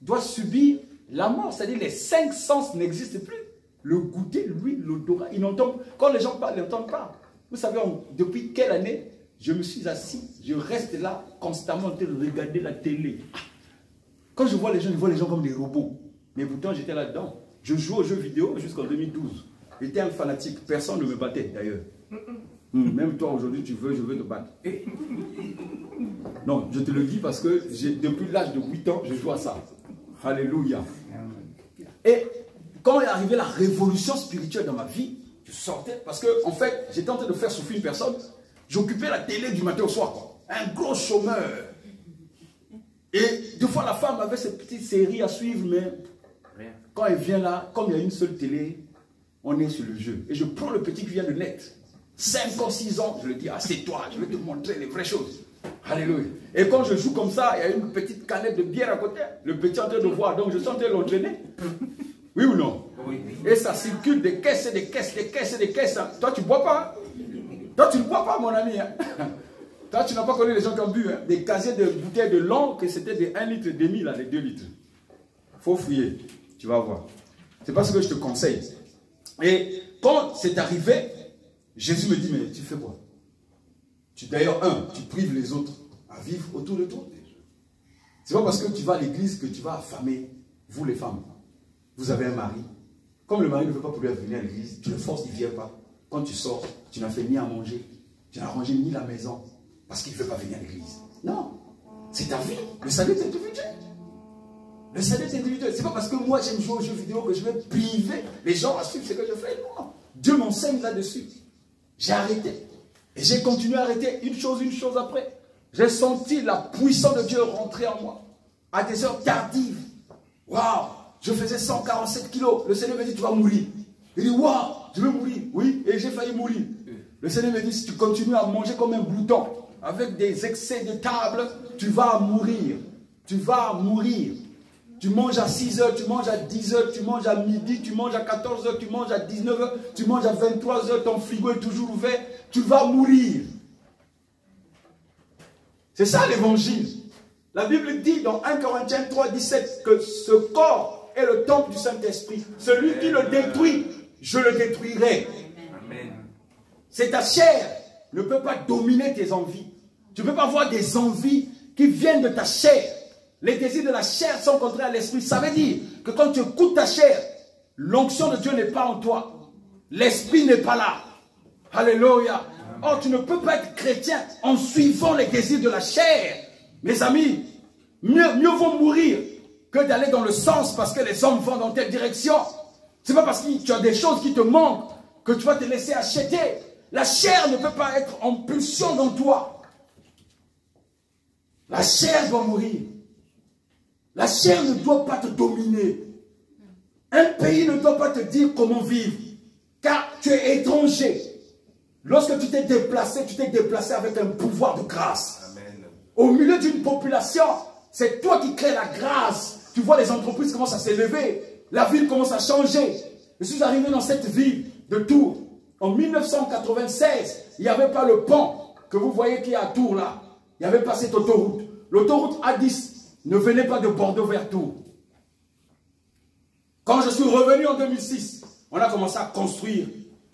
doit subir la mort, c'est-à-dire les 5 sens n'existent plus. Le goûter, l'huile, l'odorat, ils n'entendent. Quand les gens parlent, ils n'entendent pas. Vous savez, depuis quelle année je me suis assis, je reste là constamment en train de regarder la télé. Quand je vois les gens comme des robots. Mais pourtant, j'étais là-dedans. Je jouais aux jeux vidéo jusqu'en 2012. J'étais un fanatique. Personne ne me battait d'ailleurs. Même toi aujourd'hui, je veux te battre. Non, je te le dis parce que depuis l'âge de 8 ans, je joue à ça. Alléluia. Et quand est arrivée la révolution spirituelle dans ma vie, je sortais parce que, en fait, j'étais en train de faire souffrir une personne. J'occupais la télé du matin au soir, quoi. Un gros chômeur. Et des fois, la femme avait cette petite série à suivre, mais quand elle vient là, comme il y a une seule télé, on est sur le jeu. Et je prends le petit qui vient de net. 5 ans, 6 ans, je lui dis, assieds-toi, je vais te montrer les vraies choses. Alléluia. Et quand je joue comme ça, il y a une petite canette de bière à côté. Le petit est en train de voir, donc je suis en train de l'entraîner. Oui ou non? Oui. Et ça circule des caisses et des caisses, des caisses et des caisses. Hein. Toi, tu ne bois pas. Hein? Toi, tu ne bois pas, mon ami. Hein? Toi, tu n'as pas connu les gens qui ont bu. Hein? Des casiers de bouteilles de lent, que c'était des 1,5 litre, là, les 2 litres. Il faut fouiller. Tu vas voir. C'est pas ce que je te conseille. Et quand c'est arrivé, Jésus me dit, mais tu fais quoi? D'ailleurs, tu prives les autres à vivre autour de toi. C'est pas parce que tu vas à l'église que tu vas affamer, vous les femmes. Vous avez un mari. Comme le mari ne veut pas pouvoir venir à l'église, tu le forces, il ne vient pas. Quand tu sors, tu n'as fait ni à manger, tu n'as rangé ni la maison, parce qu'il ne veut pas venir à l'église. Non, c'est ta vie. Le salut est individuel. Le salut est individuel. C'est pas parce que moi j'aime jouer aux jeux vidéo que je vais priver les gens à suivre ce que je fais. Non. Dieu m'enseigne là-dessus. J'ai arrêté. Et j'ai continué à arrêter une chose après. J'ai senti la puissance de Dieu rentrer en moi. À des heures tardives. Waouh! Je faisais 147 kilos. Le Seigneur me dit, tu vas mourir. Il dit, waouh, je vais mourir. Oui, et j'ai failli mourir. Le Seigneur me dit, si tu continues à manger comme un glouton, avec des excès de table, tu vas mourir. Tu vas mourir. Tu manges à 6 heures, tu manges à 10 heures, tu manges à midi, tu manges à 14 heures, tu manges à 19 heures, tu manges à 23 heures, ton frigo est toujours ouvert. Tu vas mourir. C'est ça l'évangile. La Bible dit dans 1 Corinthiens 3, 17 que ce corps est le temple du Saint-Esprit. Celui qui le détruit, je le détruirai. C'est ta chair ne peut pas dominer tes envies. Tu ne peux pas avoir des envies qui viennent de ta chair. Les désirs de la chair sont contraires à l'esprit. Ça veut dire que quand tu écoutes ta chair, l'onction de Dieu n'est pas en toi. L'esprit n'est pas là. Alléluia. Or, tu ne peux pas être chrétien en suivant les désirs de la chair. Mes amis, mieux vaut mourir que d'aller dans le sens parce que les hommes vont dans telle direction. Ce n'est pas parce que tu as des choses qui te manquent que tu vas te laisser acheter. La chair ne peut pas être en pulsion dans toi. La chair doit mourir. La chair ne doit pas te dominer. Un pays ne doit pas te dire comment vivre. Car tu es étranger. Lorsque tu t'es déplacé avec un pouvoir de grâce. Amen. Au milieu d'une population, c'est toi qui crées la grâce. Tu vois les entreprises commencent à s'élever. La ville commence à changer. Je suis arrivé dans cette ville de Tours. En 1996, il n'y avait pas le pont que vous voyez qui est à Tours là. Il n'y avait pas cette autoroute. l'autoroute A10 ne venait pas de Bordeaux vers Tours. Quand je suis revenu en 2006, on a commencé à construire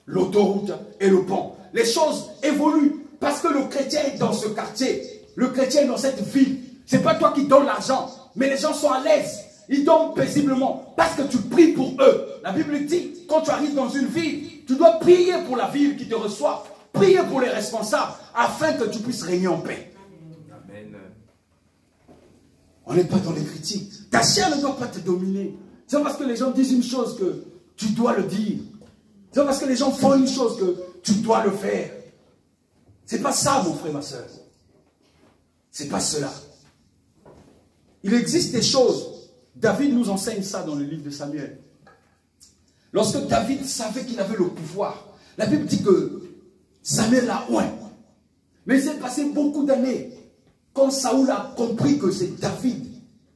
l'autoroute et le pont. Les choses évoluent parce que le chrétien est dans ce quartier. Le chrétien est dans cette ville. Ce n'est pas toi qui donnes l'argent, mais les gens sont à l'aise. Ils donnent paisiblement parce que tu pries pour eux. La Bible dit, quand tu arrives dans une ville, tu dois prier pour la ville qui te reçoit. Prier pour les responsables afin que tu puisses régner en paix. Amen. On n'est pas dans les critiques. Ta chair ne doit pas te dominer. C'est parce que les gens disent une chose que tu dois le dire. C'est parce que les gens font une chose que tu dois le faire. C'est pas ça, mon frère, ma soeur. C'est pas cela. Il existe des choses. David nous enseigne ça dans le livre de Samuel. Lorsque David savait qu'il avait le pouvoir, la Bible dit que Samuel l'a oint. Mais il s'est passé beaucoup d'années. Quand Saoul a compris que c'est David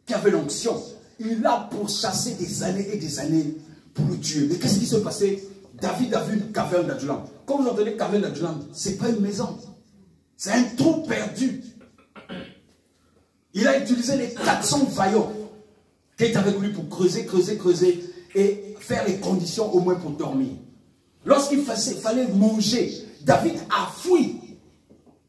qui avait l'onction, il l'a pourchassé des années et des années pour le tuer. Mais qu'est-ce qui s'est passé? David a vu une caverne d'Adullam. Quand vous entendez caverne d'Adullam, ce n'est pas une maison. C'est un trou perdu. Il a utilisé les 400 vaillants qui étaient avec lui pour creuser et faire les conditions au moins pour dormir. Lorsqu'il fallait manger, David a fui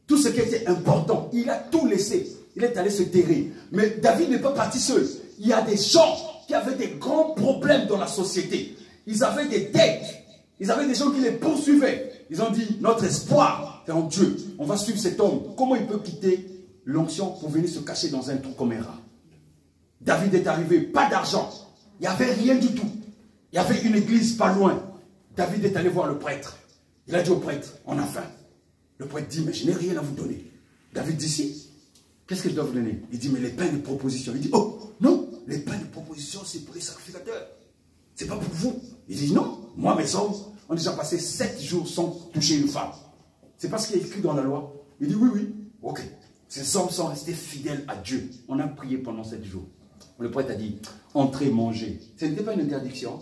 tout ce qui était important. Il a tout laissé. Il est allé se terrer. Mais David n'est pas parti seul. Il y a des gens qui avaient des grands problèmes dans la société. Ils avaient des dettes. Ils avaient des gens qui les poursuivaient. Ils ont dit, notre espoir est en Dieu. On va suivre cet homme. Comment il peut quitter l'onction pour venir se cacher dans un trou comme un rat? David est arrivé, pas d'argent. Il n'y avait rien du tout. Il y avait une église pas loin. David est allé voir le prêtre. Il a dit au prêtre, on a faim. Le prêtre dit, mais je n'ai rien à vous donner. David dit, si. Qu'est-ce que je dois vous donner? Il dit, mais les pains de proposition. Il dit, oh, non, les pains de proposition, c'est pour les sacrificateurs. C'est pas pour vous. Il dit, non, moi, mes hommes, ont déjà passé 7 jours sans toucher une femme. C'est pas ce qui est écrit dans la loi. Il dit, oui, oui, ok. Ces hommes sont restés fidèles à Dieu. On a prié pendant 7 jours. Le prêtre a dit, entrez, mangez. Ce n'était pas une interdiction.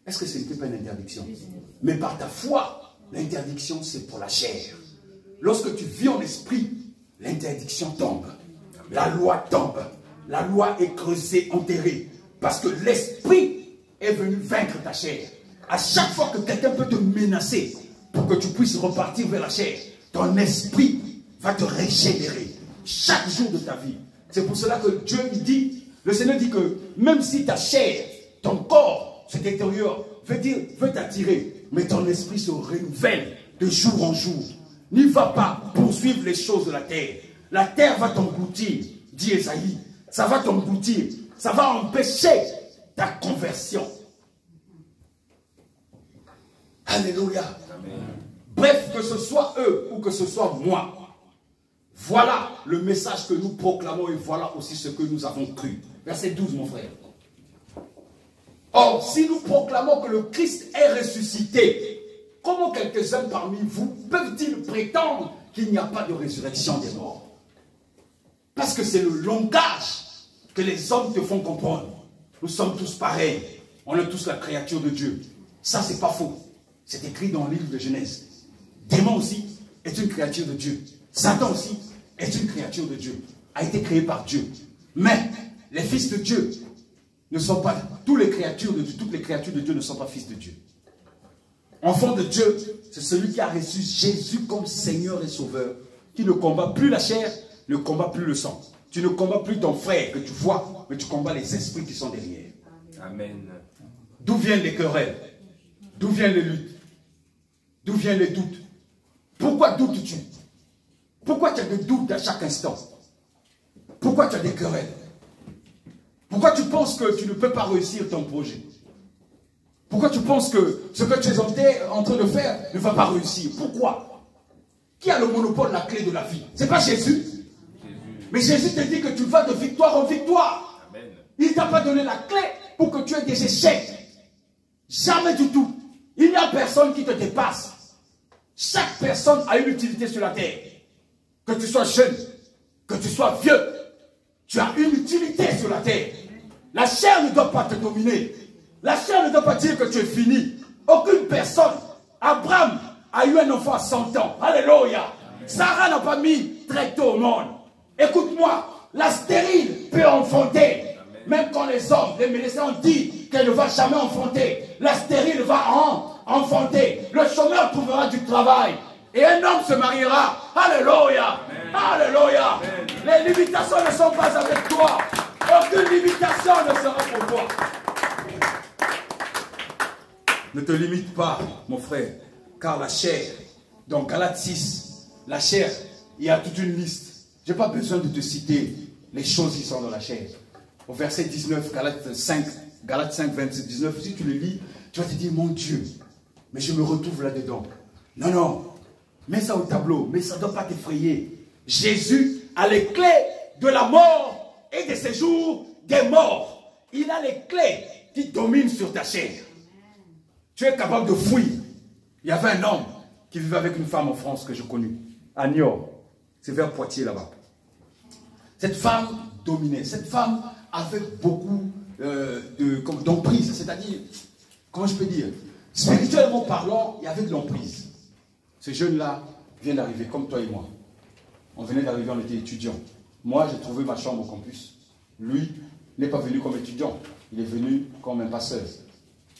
Est-ce que ce n'était pas une interdiction? Mais par ta foi, l'interdiction, c'est pour la chair. Lorsque tu vis en esprit, l'interdiction tombe. La loi tombe. La loi est creusée, enterrée. Parce que l'esprit est venu vaincre ta chair. À chaque fois que quelqu'un peut te menacer pour que tu puisses repartir vers la chair, ton esprit va te régénérer chaque jour de ta vie. C'est pour cela que Dieu dit, le Seigneur dit que même si ta chair, ton corps se détériore, veut t'attirer, mais ton esprit se renouvelle de jour en jour. N'y va pas poursuivre les choses de la terre. La terre va t'engloutir, dit Esaïe. Ça va t'engloutir. Ça va empêcher ta conversion. Alléluia. Amen. Bref, que ce soit eux ou que ce soit moi, voilà le message que nous proclamons et voilà aussi ce que nous avons cru. Verset 12, mon frère. Or, si nous proclamons que le Christ est ressuscité, comment quelques-uns parmi vous peuvent-ils prétendre qu'il n'y a pas de résurrection des morts? Parce que c'est le langage que les hommes te font comprendre. Nous sommes tous pareils. On est tous la créature de Dieu. Ça, c'est pas faux. C'est écrit dans le livre de Genèse. Démon aussi est une créature de Dieu. Satan aussi est une créature de Dieu. A été créé par Dieu. Mais les fils de Dieu ne sont pas, toutes les créatures de Dieu ne sont pas fils de Dieu. Enfant de Dieu, c'est celui qui a reçu Jésus comme Seigneur et Sauveur, qui ne combat plus la chair, ne combat plus le sang. Tu ne combats plus ton frère que tu vois, mais tu combats les esprits qui sont derrière. Amen. D'où viennent les querelles? D'où viennent les luttes? D'où viennent les doutes? Pourquoi doutes-tu? Pourquoi tu as des doutes à chaque instant? Pourquoi tu as des querelles? Pourquoi tu penses que tu ne peux pas réussir ton projet? Pourquoi tu penses que ce que tu es en train de faire ne va pas réussir? Pourquoi? Qui a le monopole, la clé de la vie? Ce n'est pas Jésus. Mais Jésus te dit que tu vas de victoire en victoire. Amen. Il ne t'a pas donné la clé pour que tu aies des échecs. Jamais du tout. Il n'y a personne qui te dépasse. Chaque personne a une utilité sur la terre. Que tu sois jeune, que tu sois vieux, tu as une utilité sur la terre. La chair ne doit pas te dominer. La chair ne doit pas dire que tu es fini. Aucune personne. Abraham a eu un enfant à 100 ans. Alléluia. Sarah n'a pas mis très tôt au monde. Écoute-moi, La stérile peut enfanter. Même quand les hommes, les médecins ont dit qu'elle ne va jamais enfanter, la stérile va enfanter. Le chômeur trouvera du travail. Et un homme se mariera. Alléluia. Alléluia. Les limitations ne sont pas avec toi. Aucune limitation ne sera pour toi. Ne te limite pas, mon frère. Car la chair, dans Galates 6, la chair, il y a toute une liste. Je n'ai pas besoin de te citer les choses qui sont dans la chair. Au verset 19, Galates 5, 27, 19, si tu le lis, tu vas te dire, mon Dieu, mais je me retrouve là-dedans. Non, non, mets ça au tableau, mais ça ne doit pas t'effrayer. Jésus a les clés de la mort et des séjours des morts. Il a les clés qui dominent sur ta chair. Tu es capable de fuir. Il y avait un homme qui vivait avec une femme en France que j'ai connue, à Niort. C'est vers Poitiers là-bas. Cette femme dominait. Cette femme avait beaucoup d'emprise. C'est-à-dire, comment je peux dire, spirituellement parlant, il y avait de l'emprise. Ce jeune-là vient d'arriver, comme toi et moi. On venait d'arriver, on était étudiants. Moi, j'ai trouvé ma chambre au campus. Lui n'est pas venu comme étudiant. Il est venu comme un passeur.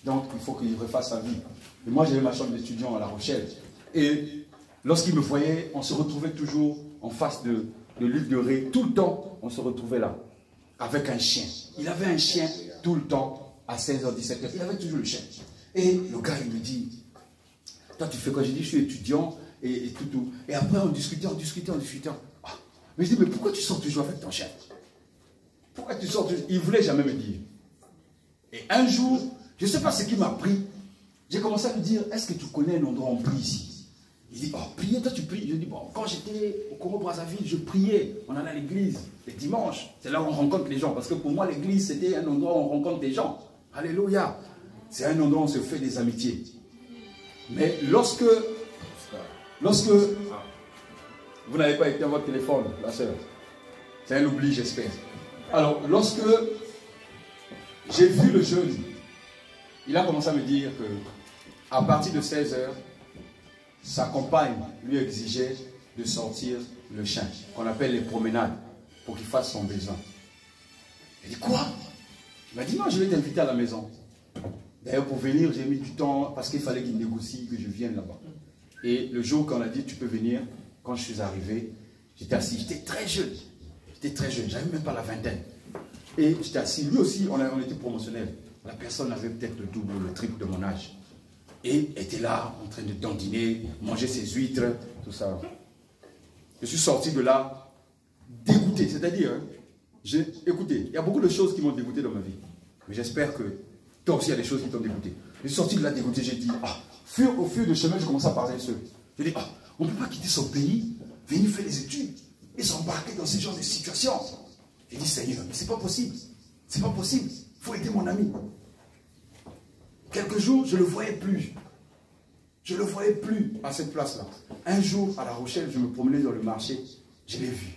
Donc, il faut qu'il refasse sa vie. Et moi, j'avais ma chambre d'étudiant à La Rochelle. Et lorsqu'il me voyait, on se retrouvait toujours en face de l'île de Ré. Tout le temps, on se retrouvait là. Avec un chien. Il avait un chien tout le temps à 16h, 17h. Il avait toujours le chien. Et le gars, il me dit, toi, tu fais quoi? J'ai dit, je suis étudiant et tout. Et après, on discutait. Ah. Mais je dis, mais pourquoi tu sors toujours avec ton chien? Pourquoi tu sors toujours? Il ne voulait jamais me dire. Et un jour, je ne sais pas ce qui m'a pris. J'ai commencé à lui dire, est-ce que tu connais un endroit où on prie ici? Il dit, oh, prier, toi tu pries. Je dis, bon, quand j'étais au Congo-Brazzaville, je priais. On allait à l'église, les dimanches. C'est là où on rencontre les gens. Parce que pour moi, l'église, c'était un endroit où on rencontre des gens. Alléluia. C'est un endroit où on se fait des amitiés. Mais lorsque vous n'avez pas éteint votre téléphone, la sœur, c'est un oubli, j'espère. Alors, lorsque j'ai vu le jeune, il a commencé à me dire que à partir de 16h, sa compagne lui exigeait de sortir le chien, qu'on appelle les promenades, pour qu'il fasse son besoin. J'ai dit, quoi? Il m'a dit, non, je vais t'inviter à la maison. D'ailleurs, pour venir, j'ai mis du temps, parce qu'il fallait qu'il négocie, que je vienne là-bas. Et le jour qu'on a dit, tu peux venir, quand je suis arrivé, j'étais assis, j'étais très jeune, j'avais même pas la vingtaine. Et j'étais assis, lui aussi, on était promotionnels. La personne avait peut-être le double, le triple de mon âge. Et était là, en train de dandiner, manger ses huîtres, tout ça. Je suis sorti de là, dégoûté. C'est-à-dire, écoutez, il y a beaucoup de choses qui m'ont dégoûté dans ma vie. Mais j'espère que toi aussi, il y a des choses qui t'ont dégoûté. Je suis sorti de là dégoûté, j'ai dit, au fur de chemin, je commence à parler de ceux. J'ai dit, on ne peut pas quitter son pays, venir faire des études, et s'embarquer dans ce genre de situation. J'ai dit, Seigneur, mais c'est pas possible. C'est pas possible. Il faut aider mon ami. Quelques jours, je ne le voyais plus. Je ne le voyais plus à cette place-là. Un jour, à La Rochelle, je me promenais dans le marché. Je l'ai vu.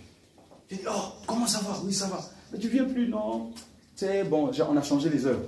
J'ai dit, oh, comment ça va? Oui, ça va. Mais tu viens plus, non? C'est bon, on a changé les heures.